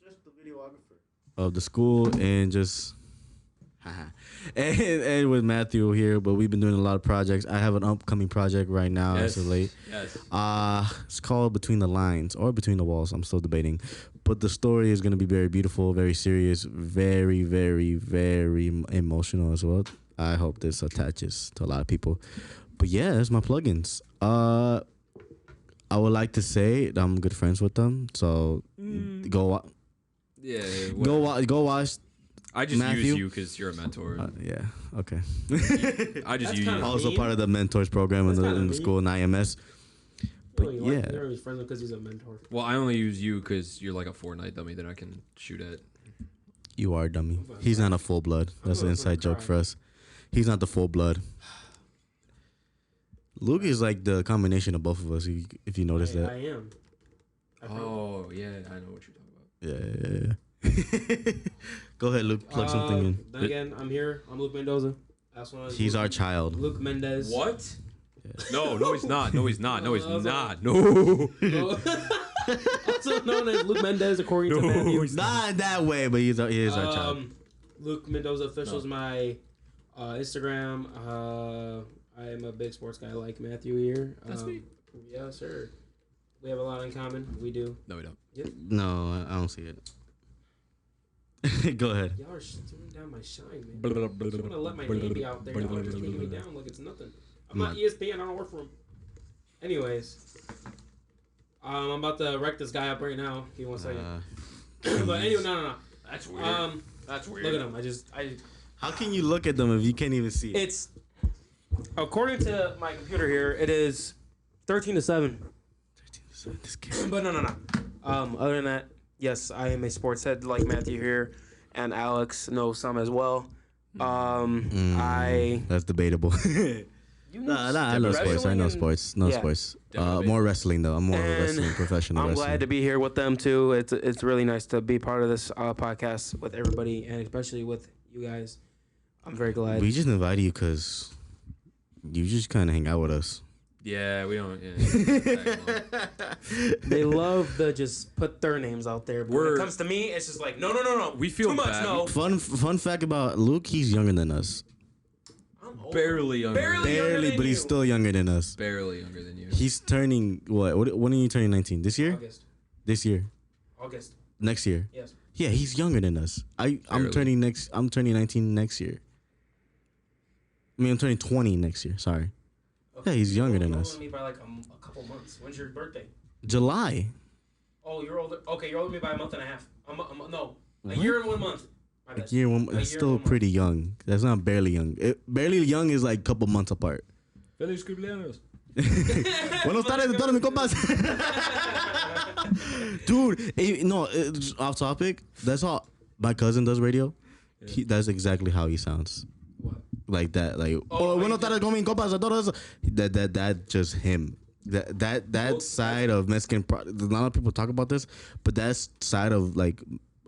just the videographer of the school and just. and with Matthew here, but we've been doing a lot of projects. I have an upcoming project right now. Yes. It's late. Yes. It's called Between the Lines or Between the Walls. I'm still debating, but the story is going to be very beautiful, very serious, very, very, very emotional as well. I hope this attaches to a lot of people. But yeah, that's my plugins. I would like to say that I'm good friends with them. So go watch. I just Matthew? use you because you're a mentor. Yeah. Okay. I just That's use kinda you. Also mean. part of the mentors program That's in kinda the mean. school in IMS. But yeah. You're always friends because he's a mentor. Well, I only use you because you're like a Fortnite dummy that I can shoot at. You are a dummy. He's not a full blood. That's an inside joke for us. He's not the full blood. Luke is like the combination of both of us. If you notice that. I am. Oh yeah, I know what you're talking about. Yeah. Go ahead, Luke. Plug something in. Then again, I'm here. I'm Luke Mendoza. That's one. He's our child. Luke Mendez. What? No, he's not. No, he's not. No, he's not. No. Also known as Luke Mendez, according to Matthew. Not in that way, but he is our child. Luke Mendoza official is my Instagram. I am a big sports guy like Matthew here. That's me. Yeah, sir. We have a lot in common. We do. No, we don't. No, I don't see it. Go ahead. Y'all are stealing down my shine, man. I just want to let my name be out there. Y'all are just taking me down like it's nothing. I'm not ESPN. I don't work for them. Anyways, I'm about to wreck this guy up right now. Give me 1 second. But anyway, no. That's weird. That's weird. Look at him. I How can you look at them if you can't even see it? It's according to my computer here. It is 13-7. This kid. But no. Other than that, yes, I am a sports head like Matthew here, and Alex knows some as well. That's debatable. I know sports. I know sports. Sports. More wrestling though. I'm more of a wrestling professional. I'm glad to be here with them too. It's really nice to be part of this podcast with everybody, and especially with you guys. I'm very glad. We just invited you because you just kind of hang out with us. Yeah, we don't. Yeah. They love to just put their names out there. But when it comes to me, it's just like no. We feel too much. bad. No. Fun fact about Luke: he's younger than us. I'm old. Barely younger. Barely, but he's still younger than us. Barely younger than you. He's turning what? When are you turning 19? This year? August. This year? August. Next year? Yes. Yeah, he's younger than us. I'm turning 19 next year. I mean, I'm turning 20 next year. Sorry. Okay. Yeah, he's younger than us. You're older than me by like a couple months. When's your birthday? July. Oh, you're older. Okay, you're older than me by a month and a half. A year and 1 month. My bad. Like year one. It's still pretty young. That's not barely young. Barely young is like a couple months apart. Feliz cumpleaños. Buenos tardes, todos mis compas. Dude, no, it's off topic. That's all. My cousin does radio. Yeah. That's exactly how he sounds. What? Like that. Like, buenos tardes, con mis compas, todos. That just him. That side of Mexican. A lot of people talk about this, but that side of like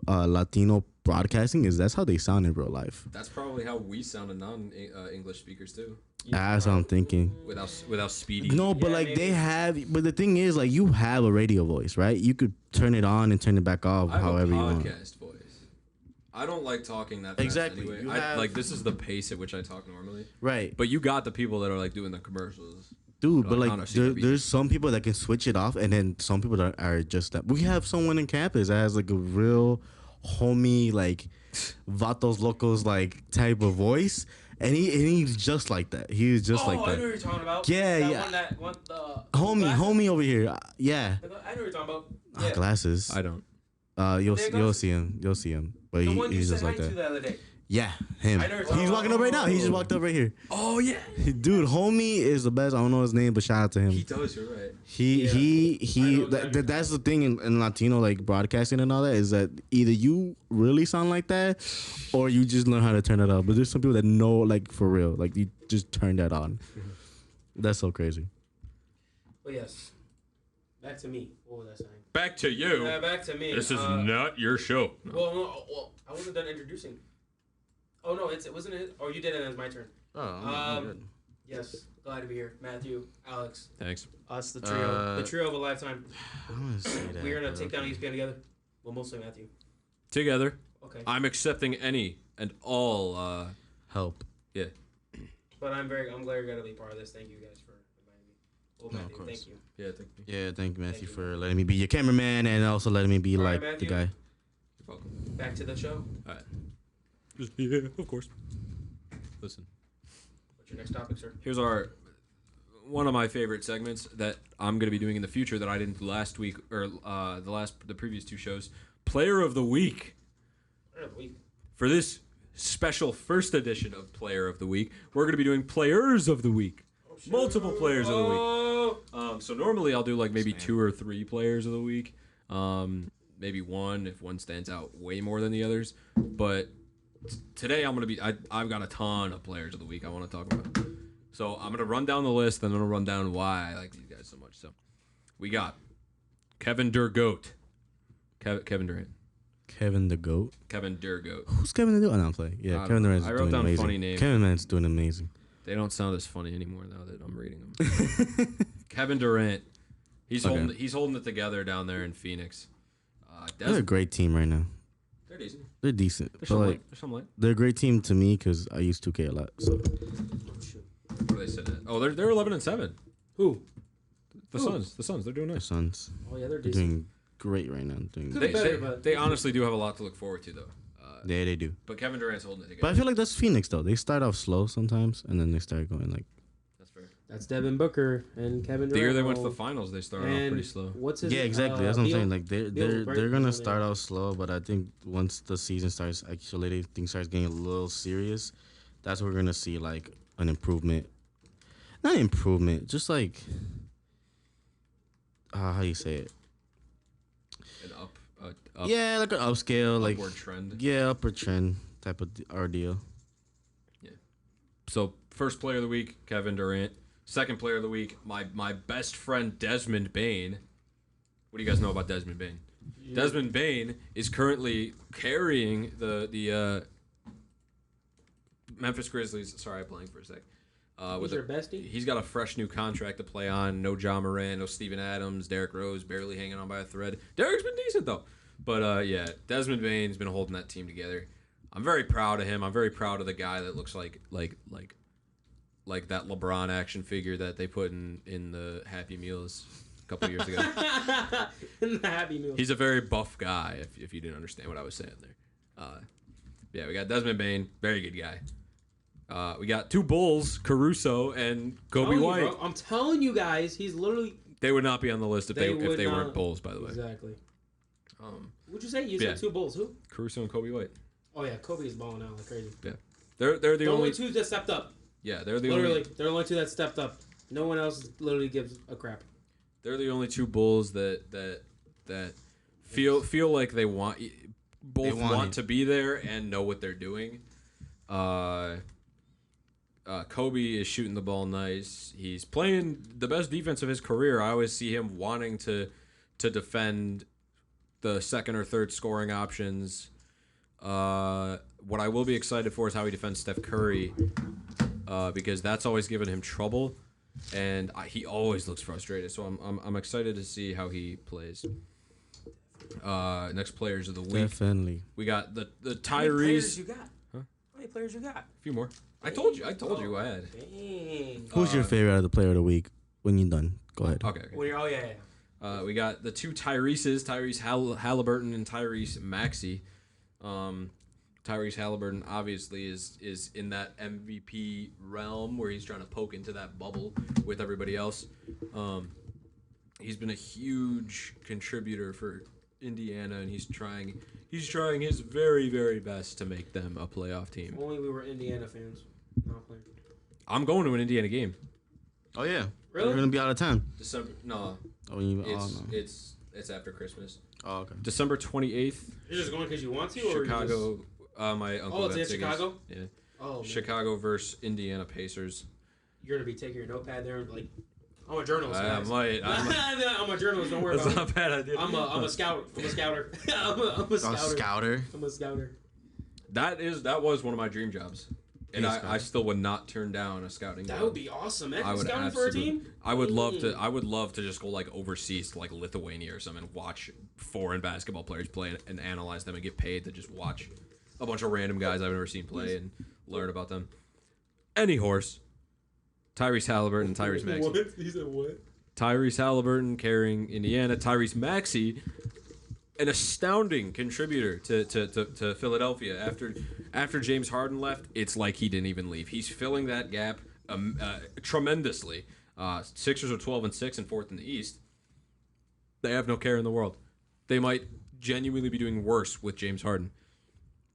Latino broadcasting that's how they sound in real life. That's probably how we sound to non-English speakers too. That's what I'm thinking. Without speedy. No, but like maybe. They have. But the thing is, like, you have a radio voice, right? You could turn it on and turn it back off, however you want. Podcast voice. I don't like talking that fast exactly. Anyway. Like this is the pace at which I talk normally. Right. But you got the people that are like doing the commercials. Dude, but like there's some people that can switch it off, and then some people that are just that. We have someone in campus that has like a real homie, like Vatos Locos like type of voice. And he's just like that. He's just like that. Oh, I know what you're talking about. Yeah. Homie over here. Yeah. I know what you're talking about. Yeah. Glasses. I don't. You'll see him. You'll see him. But he's just like that. The other day. Yeah, him. He's walking up right now. He just walked up right here. Oh yeah. Dude, homie is the best. I don't know his name, but shout out to him. He does. You're right. That's the thing in Latino like broadcasting and all that is that either you really sound like that, or you just learn how to turn it up. But there's some people that know like for real, like you just turn that on. That's so crazy. But yes, back to me. What was I saying? Back to you. Back to me. This is not your show. No. Well, I wasn't done introducing. Oh no, it wasn't it. Oh, you did it. It's my turn. Oh, good. Yes. Glad to be here. Matthew, Alex, Thanks. us, the trio. The trio of a lifetime. I'm gonna say that. We're going to but take down okay. ESPN together. Well, mostly Matthew. Together. Okay. I'm accepting any and all. Help. Yeah. But I'm glad you're going to be part of this. Thank you guys for inviting me. Well, No, of Matthew, course. thank you. Yeah. Thank you. Yeah, thank you, Matthew, Thank you, for letting me be your cameraman and also letting me be All right, like the Matthew. guy. You're welcome. Back to the show. All right. Yeah, of course. Listen. What's your next topic, sir? Here's one of my favorite segments that I'm going to be doing in the future that I didn't do last week or the previous two shows. Player of the Week. Player of the week. For this special first edition of Player of the Week, we're going to be doing Players of the Week. Oh, shit. Multiple Players of the Week. Oh. So normally I'll do like maybe 2 or 3 Players of the Week. Maybe one if one stands out way more than the others. But today I'm going to be I've got a ton of Players of the Week I want to talk about. So I'm going to run down the list, and I'm going to run down why I like these guys so much. So we got Kevin Durgoat. Kevin Durant. Kevin the GOAT. Kevin Durgoat. Who's Kevin the GOAT? I don't play. Yeah, I Kevin don't know. Durant's I wrote doing down amazing. funny names. Kevin Durant's doing amazing. They don't sound as funny anymore now that I'm reading them. Kevin Durant. He's holding it together down there in Phoenix. They're a great team right now. They're decent. They're decent. They're But some light. they're a great team to me because I use 2K a lot. So What are they sitting at? Oh, they're 11-7. Who? The Suns. The Suns. They're doing the nice. Suns, Oh, yeah, they're they're decent. doing great right now. Could be better, but They honestly do have a lot to look forward to, though. Yeah, they do. But Kevin Durant's holding it together. But I feel like that's Phoenix though. They start off slow sometimes, and then they start going like. That's fair. That's Devin Booker and Kevin Durant. The year they went to the finals, they started off pretty slow. What's his Yeah, exactly. That's what I'm Beal? saying. Like they're Beal, right? gonna Beal's start name. out slow, but I think once the season starts, actually things starts getting a little serious. That's where we're gonna see like an improvement. Not improvement, just like how you say it. An up Yeah, like an upscale, like upward trend. yeah, upward trend type of ordeal. So first player of the week, Kevin Durant. Second player of the week, my best friend Desmond Bane. What do you guys know about Desmond Bane? Yeah. Desmond Bane is currently carrying the Memphis Grizzlies. Sorry, I blanked for a sec. He's your bestie? He's got a fresh new contract to play on. No Ja Morant, no Steven Adams, Derrick Rose barely hanging on by a thread. Derrick's been decent though, but yeah, Desmond Bane's been holding that team together. I'm very proud of him. I'm very proud of the guy that looks like that LeBron action figure that they put in the Happy Meals a couple years ago. In the Happy Meal. He's a very buff guy. If you didn't understand what I was saying there, yeah, we got Desmond Bane, very good guy. We got 2 Bulls, Caruso and Kobe White. I'm telling you guys, he's literally. They would not be on the list if they would weren't not- Bulls, by the way. Exactly. What'd you say? You yeah. said 2 Bulls. Who? Caruso and Kobe White. Oh yeah, Kobe's balling out like crazy. Yeah, they're the The only. only 2 that stepped up. Yeah, they're the Literally, only. they're the only 2 that stepped up. No one else literally gives a crap. They're the only 2 Bulls that feel like they want both want it. to be there and know what they're doing. Kobe is shooting the ball nice. He's playing the best defense of his career. I always see him wanting to defend the second or third scoring options. What I will be excited for is how he defends Steph Curry, because that's always given him trouble, and he always looks frustrated. So I'm excited to see how he plays. Next players of the week, Definitely. we got the How many players Tyrese. you got? Huh? How many players you got? A few more. I told you I had. Dang. Who's your favorite out of the player of the week? When you're done, go ahead. Okay. Oh yeah. We got the 2 Tyreses, Tyrese Halliburton and Tyrese Maxey. Tyrese Halliburton obviously is in that MVP realm where he's trying to poke into that bubble with everybody else. He's been a huge contributor for Indiana, and he's trying his very, very best to make them a playoff team. If only we were Indiana fans. Not playing. I'm going to an Indiana game. Oh yeah, Really? You're gonna be out of town. December. No, Oh, you, it's after Christmas. Oh, okay. December 28th. You're just going because you want to, or Chicago. My uncle. Oh, it's got in tickets. Chicago? Yeah. Oh, man. Chicago versus Indiana Pacers. You're gonna be taking your notepad there and like, I'm a journalist. I guys. might. I'm a journalist. Don't worry That's about not a bad idea. I'm a scout. I'm a scouter. I'm a scouter. Scouter. I'm a scouter. That was one of my dream jobs. And I still would not turn down a scouting That job. would be awesome. I Imagine would scouting for a team. I would love to. I would love to just go like overseas to like Lithuania or something, and watch foreign basketball players play and analyze them and get paid to just watch a bunch of random guys I've never seen play and learn about them. Any horse. Tyrese Halliburton and Tyrese Maxey. What? He said what? Tyrese Halliburton carrying Indiana. Tyrese Maxey, an astounding contributor to Philadelphia. After James Harden left, it's like he didn't even leave. He's filling that gap tremendously. Sixers are 12-6 and 4th in the East. They have no care in the world. They might genuinely be doing worse with James Harden.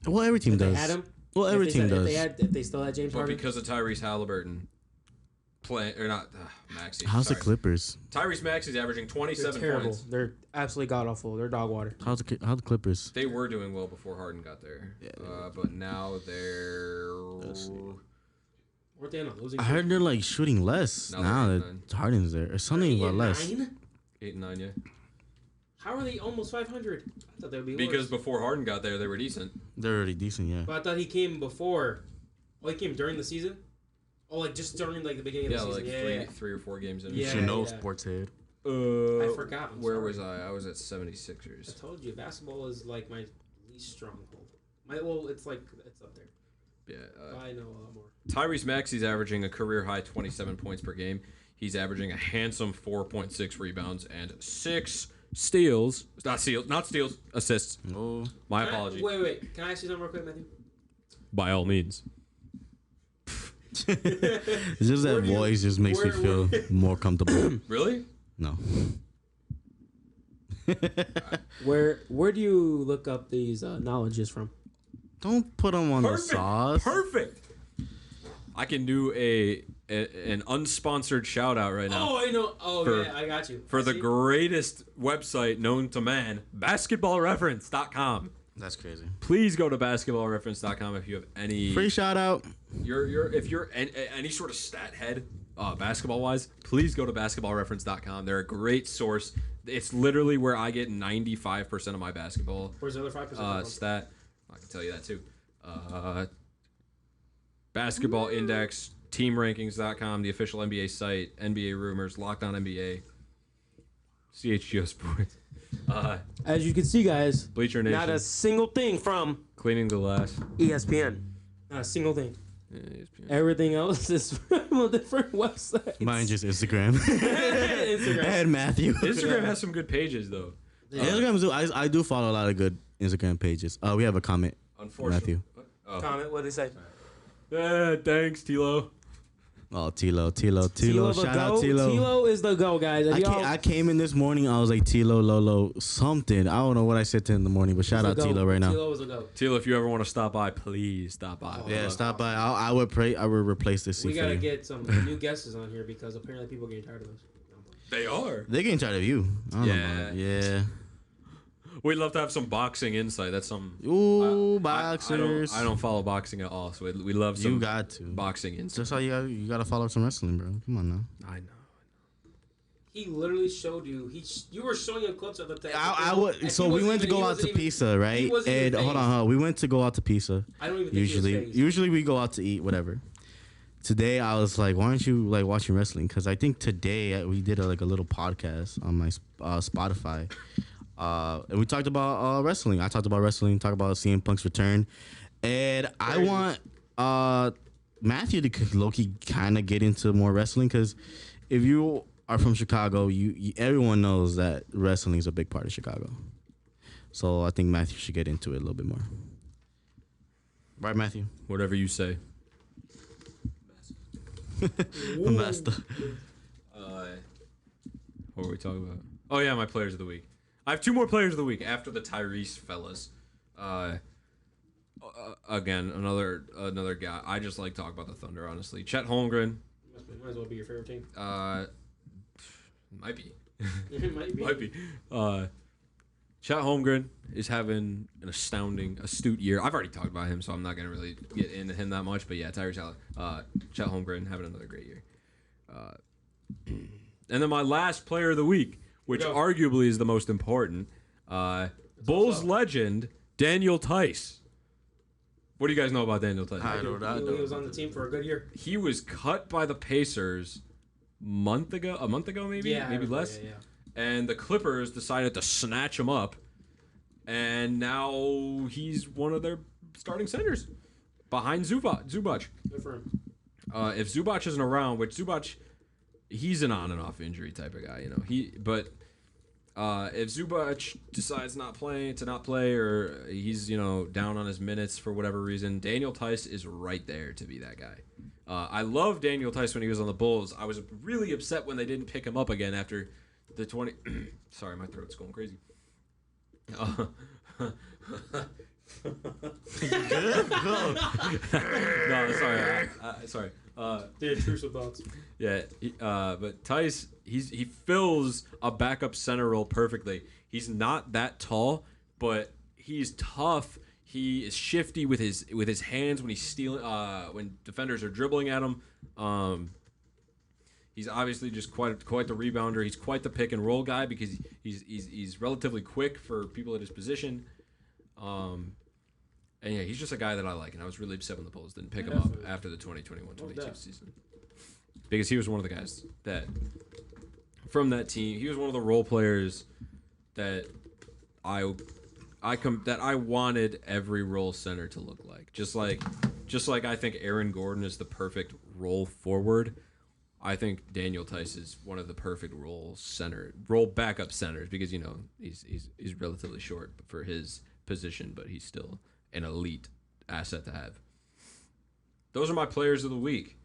Well, every team does. They had him. Well, every team does. If they still had James But Harden. because of Tyrese Halliburton, Maxey. How's sorry. the Clippers? Tyrese Maxey's averaging 27 They're terrible. points. They're absolutely god awful. They're dog water. How the Clippers? They were doing well before Harden got there, but now they're. Weren't they on a losing I streak? heard they're like shooting less Now now they're that Harden's there. Or something about less. 8-9? 8-9, yeah. How are they almost 500? I thought they would be Because worse. before Harden got there, they were decent. They're already decent, yeah. But I thought he came before. Oh, he came during the season? Oh, like just during like the beginning of the season. Like three or four games in. Yeah. You know, yeah. sports head. I forgot. I'm Where sorry. was I? I was at I 76ers. told you, basketball is like my least stronghold. It's up there. Yeah. I know a lot more. Tyrese Maxey's averaging a career high 27 points per game. He's averaging a handsome 4.6 rebounds and 6 steals. Not steals, assists. Oh, My apology. Wait. Can I ask you something real quick, Matthew? By all means. it's just that voice just makes me feel more comfortable. Really? No. Where do you look up these knowledges from? Don't put them on the sauce. Perfect. I can do an unsponsored shout out right now. Oh, I know. Oh, For- yeah, I got you. For I the see. greatest website known to man, basketballreference.com. That's crazy. Please go to basketballreference.com if you have any Free shout out. if you're any sort of stat head basketball wise, please go to basketballreference.com. They're a great source. It's literally where I get 95% of my basketball Where's the other 5%? stat. I can tell you that too. Basketball Index, teamrankings.com, the official NBA site, NBA rumors, Locked On NBA, CHGO Sports. As you can see, guys, Bleacher Nation. not a single thing from Cleaning the Glass. ESPN. Not a single thing. Yeah, ESPN. Everything else is from a different website. Mine just Instagram. Instagram. And Matthew. Instagram has some good pages though. Instagram is, I do follow a lot of good Instagram pages. We have a comment. Unfortunately. Matthew. Oh. Comment. What did they say? Thanks, Tilo. Oh, Tilo. Tilo the Shout out go. Tilo. Tilo is the go, guys. If y'all- I came in this morning. I was like Tilo, Lolo, something. I don't know what I said to him in the morning, but shout out the go. Tilo right now. Tilo is the go. Tilo, if you ever want to stop by, please stop by. Yeah, stop by. I would pray. I would replace this seat We for gotta you. get some new guests on here because apparently people are getting tired of us. They are. They're getting tired of you. I don't know Yeah. about it. Yeah. We'd love to have some boxing insight. That's some. Ooh, I boxers. don't follow boxing at all, so we love some. You got to. boxing insight. Just how you gotta follow some wrestling, bro. Come on now. I know. He literally showed you. You were showing him clips of the time. I would. So we went to go out to pizza, right? wasn't even And hold on. We went to go out to pizza. I don't even think he was phased. Usually we go out to eat, whatever. Today I was like, why aren't you like watching wrestling? Because I think today we did a little podcast on my Spotify. And we talked about wrestling. I talked about wrestling, talked about CM Punk's return. And I want Matthew to low-key kind of get into more wrestling because if you are from Chicago, you everyone knows that wrestling is a big part of Chicago. So I think Matthew should get into it a little bit more. Right, Matthew? Whatever you say. Master. What were we talking about? Oh yeah, my players of the week. I have 2 more players of the week after the Tyrese fellas. Again, another guy. I just like talk about the Thunder, honestly. Chet Holmgren. Might as well be your favorite team. Might be. It might be. Might be. Chet Holmgren is having an astounding, astute year. I've already talked about him, so I'm not gonna really get into him that much. But yeah, Chet Holmgren having another great year. And then my last player of the week, which arguably is the most important, Bulls legend Daniel Tice. What do you guys know about Daniel Tice? I don't know. He was on the team for a good year. He was cut by the Pacers a month ago maybe, Yeah, maybe less. Yeah. And the Clippers decided to snatch him up, and now he's one of their starting centers behind Zubac. Good for him. If Zubac isn't around, which Zubac, he's an on and off injury type of guy, you know. If Zubac decides not play, or he's down on his minutes for whatever reason, Daniel Tice is right there to be that guy. I love Daniel Tice when he was on the Bulls. I was really upset when they didn't pick him up again after the 20. Sorry, my throat's going crazy. No, sorry. Sorry. The intrusive thoughts. Yeah, but Tice, he fills a backup center role perfectly. He's not that tall, but he's tough. He is shifty with his hands when he's stealing. When defenders are dribbling at him. He's obviously just quite the rebounder. He's quite the pick and roll guy because he's relatively quick for people at his position. And yeah, he's just a guy that I like, and I was really upset when the Bulls didn't pick him up after the 2021-22 season. Because he was one of the guys that, from that team, he was one of the role players that I wanted every role center to look like. Just like I think Aaron Gordon is the perfect role forward, I think Daniel Tice is one of the perfect role backup centers because he's relatively short for his position, but he's still an elite asset to have. Those are my players of the week.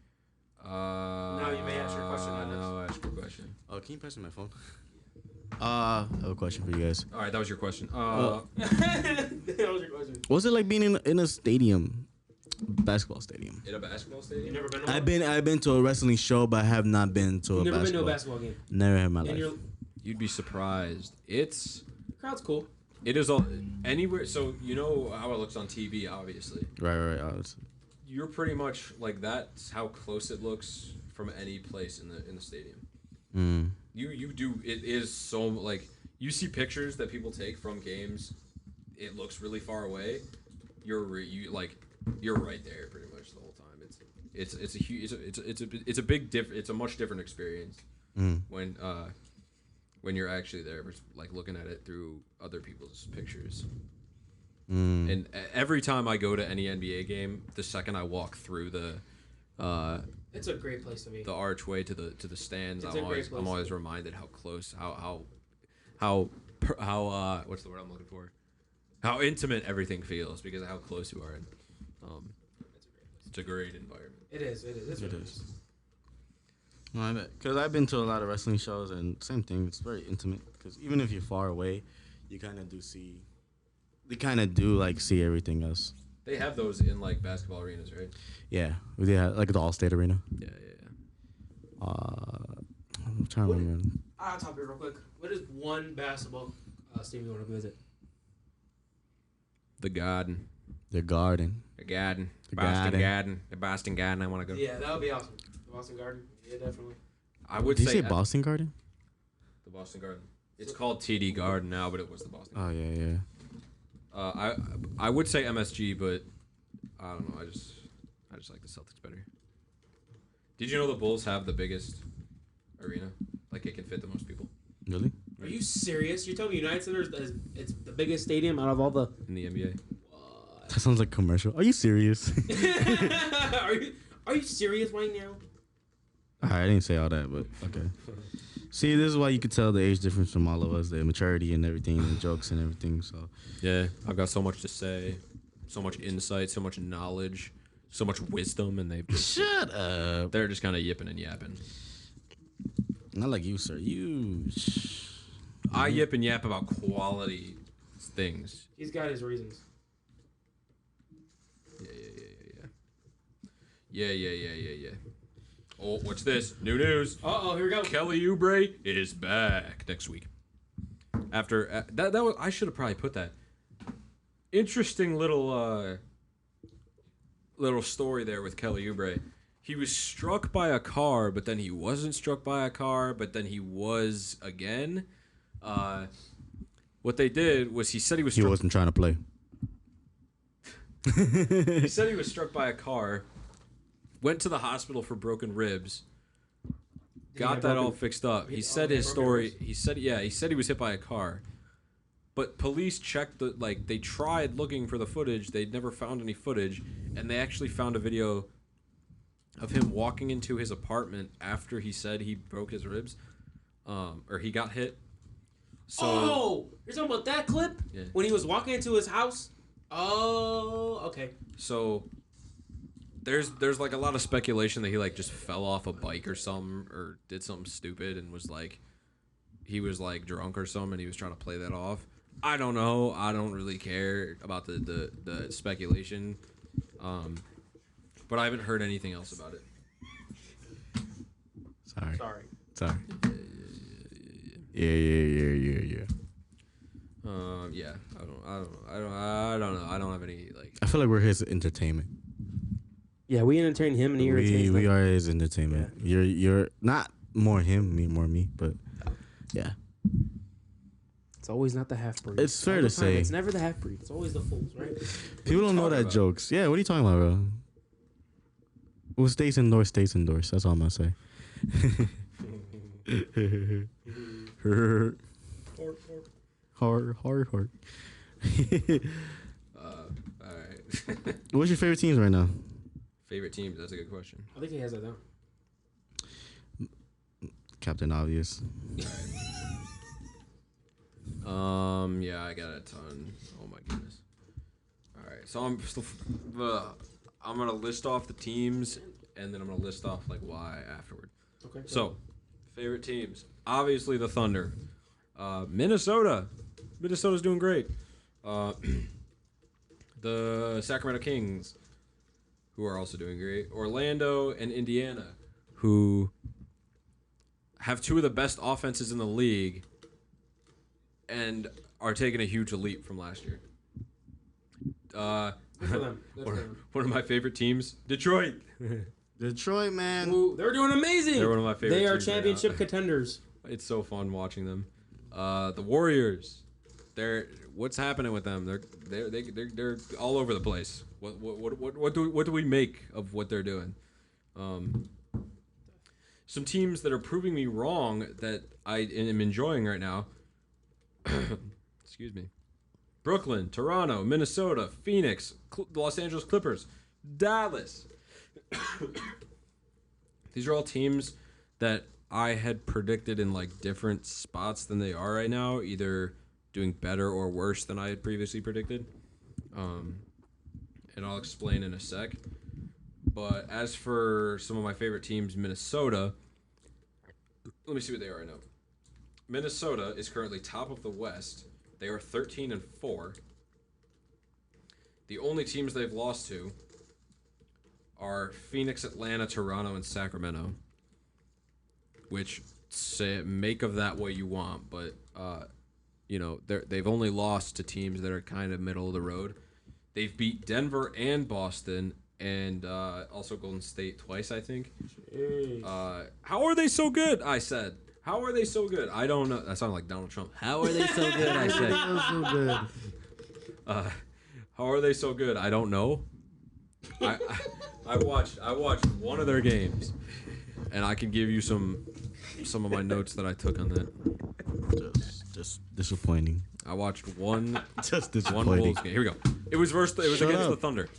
Now you may ask your question. No, ask your question. Oh, can you pass me my phone? I have a question for you guys. All right, that was your question. That was your question. What's it like being in a stadium, basketball stadium? In a basketball stadium? You never been to one? I've been to a wrestling show, but I have not been to You've a never basketball. been to a basketball game. Never in my And life. You'd be surprised. It Crowd's cool. is all anywhere. So you know how it looks on TV, obviously. Right. You're pretty much like that's how close it looks from any place in the stadium. Mm. You do it is so like you see pictures that people take from games. It looks really far away. You're right there pretty much the whole time. It's a huge it's a much different experience when you're actually there, like looking at it through other people's pictures. And every time I go to any NBA game, the second I walk through It's a great place to be. the archway to the stands, It's a great place I'm always to be. reminded how close, how what's the word I'm looking for? How intimate everything feels because of how close you are. And it's a great environment. It is. It's It really is. No, I bet. Because I've been to a lot of wrestling shows, and same thing. It's very intimate. Because even if you're far away, you kind of do see. They kind of do like see everything else. They have those in like basketball arenas, right? Yeah, we did like the All-State Arena. Yeah. I'm trying to remember. I'll top it real quick. What is one basketball stadium you want to visit? The Garden. The Garden. The Garden. The Boston Garden. Garden. The Boston Garden. I want to go. Yeah, that would be awesome. The Boston Garden. Yeah, definitely. I would Did you say say Boston Garden? the Boston Garden. It's called TD Garden now, but it was the Boston Garden. Oh yeah. I would say MSG, but I don't know. I just like the Celtics better. Did you know the Bulls have the biggest arena? Like it can fit the most people Really? Are you serious? You're telling me United Center it's the biggest stadium out of all the... in the NBA. That sounds like a commercial. Are you serious? Are you serious right now? I didn't say all that, but okay. See, this is why you could tell the age difference from all of us, the maturity and everything, the jokes and everything. So Yeah, I've got so much to say, so much insight, so much knowledge, so much wisdom, and shut up. they're just kind of yipping and yapping. Not like you, sir. You. I yip and yap about quality things. He's got his reasons. Yeah. Oh, what's this? New news. Uh-oh, here we go. Kelly Oubre is back next week. After that was I should have probably put that. Interesting little story there with Kelly Oubre. He was struck by a car, but then he wasn't struck by a car, but then he was again. What they did was he said he was He struck. wasn't trying to play. He said he was struck by a car, went to the hospital for broken ribs, got that all fixed up. He said his story. He said he was hit by a car. But police checked they tried looking for the footage. They'd never found any footage, and they actually found a video of him walking into his apartment after he said he broke his ribs, or he got hit. So, you're talking about that clip? Yeah. When he was walking into his house? Oh, okay. So there's like a lot of speculation that he like just fell off a bike or something, or did something stupid and was like, he was like drunk or something, and he was trying to play that off. I don't know. I don't really care about the speculation, but I haven't heard anything else about it. Sorry. Yeah. Yeah. I don't know. I don't have any like. I feel like we're his entertainment. Yeah, we entertain him and he entertains We them. are his entertainment. Yeah. You're not more him, more me, but yeah. It's always not the half breed. It's fair to say. It's never the half breed. It's always the fools, right? People don't know that about? jokes. Yeah, what are you talking about, bro? Well, stays indoors, stays indoors. That's all I'm gonna say. Hard. All right. What's your favorite teams right now? Favorite teams? That's a good question. I think he has that down. Captain Obvious. Yeah, I got a ton. Oh my goodness. All right, so I'm gonna list off the teams, and then I'm gonna list off like why afterward. Okay. So, favorite teams. Obviously, the Thunder. Minnesota. Minnesota's doing great. The Sacramento Kings, who are also doing great. Orlando and Indiana, who have two of the best offenses in the league and are taking a huge leap from last year. Good for them. One of my favorite teams, Detroit. Detroit, man. Ooh, they're doing amazing. They're one of my favorite They are teams right championship now. contenders. It's so fun watching them. The Warriors. What's happening with them? They're all over the place. What do we make of what they're doing? Some teams that are proving me wrong that I am enjoying right now. Excuse me. Brooklyn, Toronto, Minnesota, Phoenix, the Los Angeles Clippers, Dallas. These are all teams that I had predicted in like different spots than they are right now, either doing better or worse than I had previously predicted. And I'll explain in a sec. But as for some of my favorite teams, Minnesota, let me see what they are right now. Minnesota is currently top of the West. They are 13-4. The only teams they've lost to are Phoenix, Atlanta, Toronto, and Sacramento. Which, make of that what you want, but they've only lost to teams that are kind of middle of the road. They've beat Denver and Boston, and also Golden State twice, I think. How are they so good? I said. How are they so good? I don't know. That sounded like Donald Trump. How are they so good? I said. How are they so good? I don't know. I watched one of their games, and I can give you some of my notes that I took on that. Just disappointing. I watched one Just one disappointing. Wolves game. Here we go. It was against the Thunder.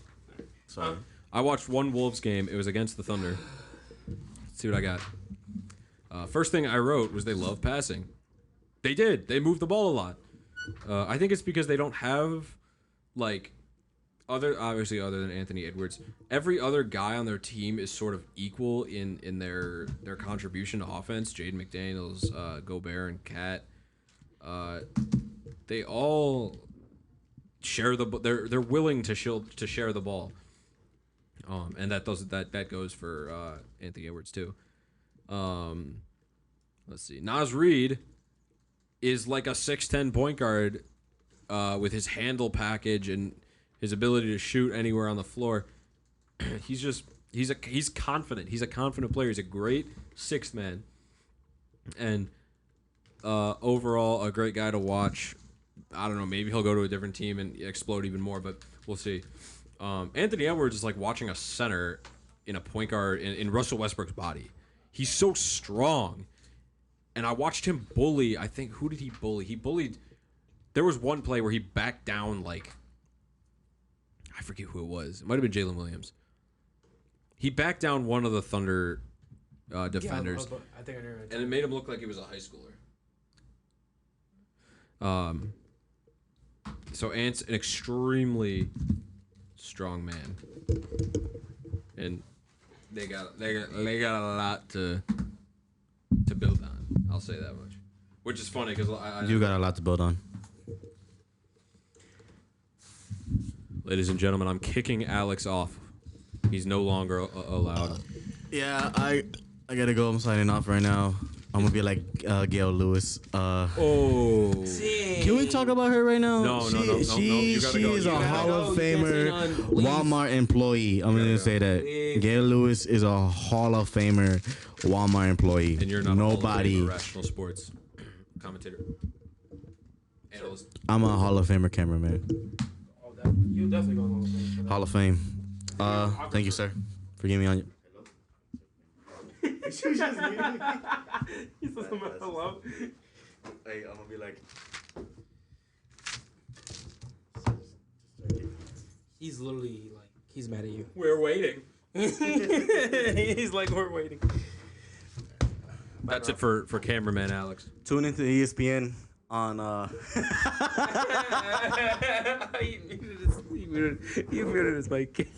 Sorry. I watched one Wolves game. It was against the Thunder. Let's see what I got. First thing I wrote was they love passing. They did. They moved the ball a lot. I think it's because they don't have like other than Anthony Edwards, every other guy on their team is sort of equal in their contribution to offense. Jaden McDaniels, Gobert, and Cat. They all share they're willing to share the ball. And that goes for Anthony Edwards too. Let's see. Naz Reid is like a 6'10" point guard with his handle package and his ability to shoot anywhere on the floor. He's confident. He's a confident player. He's a great sixth man. And overall, a great guy to watch. I don't know. Maybe he'll go to a different team and explode even more, but we'll see. Anthony Edwards is like watching a center in a point guard in Russell Westbrook's body. He's so strong. And I watched him bully, I think, who did he bully? He bullied, there was one play where he backed down, like, I forget who it was. It might have been Jalen Williams. He backed down one of the Thunder defenders. Yeah, I think I know. And it made him look like he was a high schooler. So Ant's an extremely strong man. And they got a lot to build on. I'll say that much. Which is funny because You got a lot to build on. ladies and gentlemen, I'm kicking Alex off. He's no longer allowed. Yeah, I gotta go. I'm signing off right now. I'm gonna be like Gail Lewis. Oh. Can we talk about her right now? No. You gotta She go. is You a gotta Hall go. of You can't say Famer, none, please. Walmart employee. I'm gonna say that. Please. Gail Lewis is a Hall of Famer, Walmart employee. And you're not nobody. IrRashonal Sports commentator. Analyst. I'm a Hall of Famer cameraman. You definitely go along with that. Hall of Fame. Thank you, sir, for getting me on. He's just hello. Hey, I'm gonna be like. He's literally like, he's mad at you. We're waiting. He's like, we're waiting. That's it for cameraman Alex. Tune into ESPN on. He muted his mic.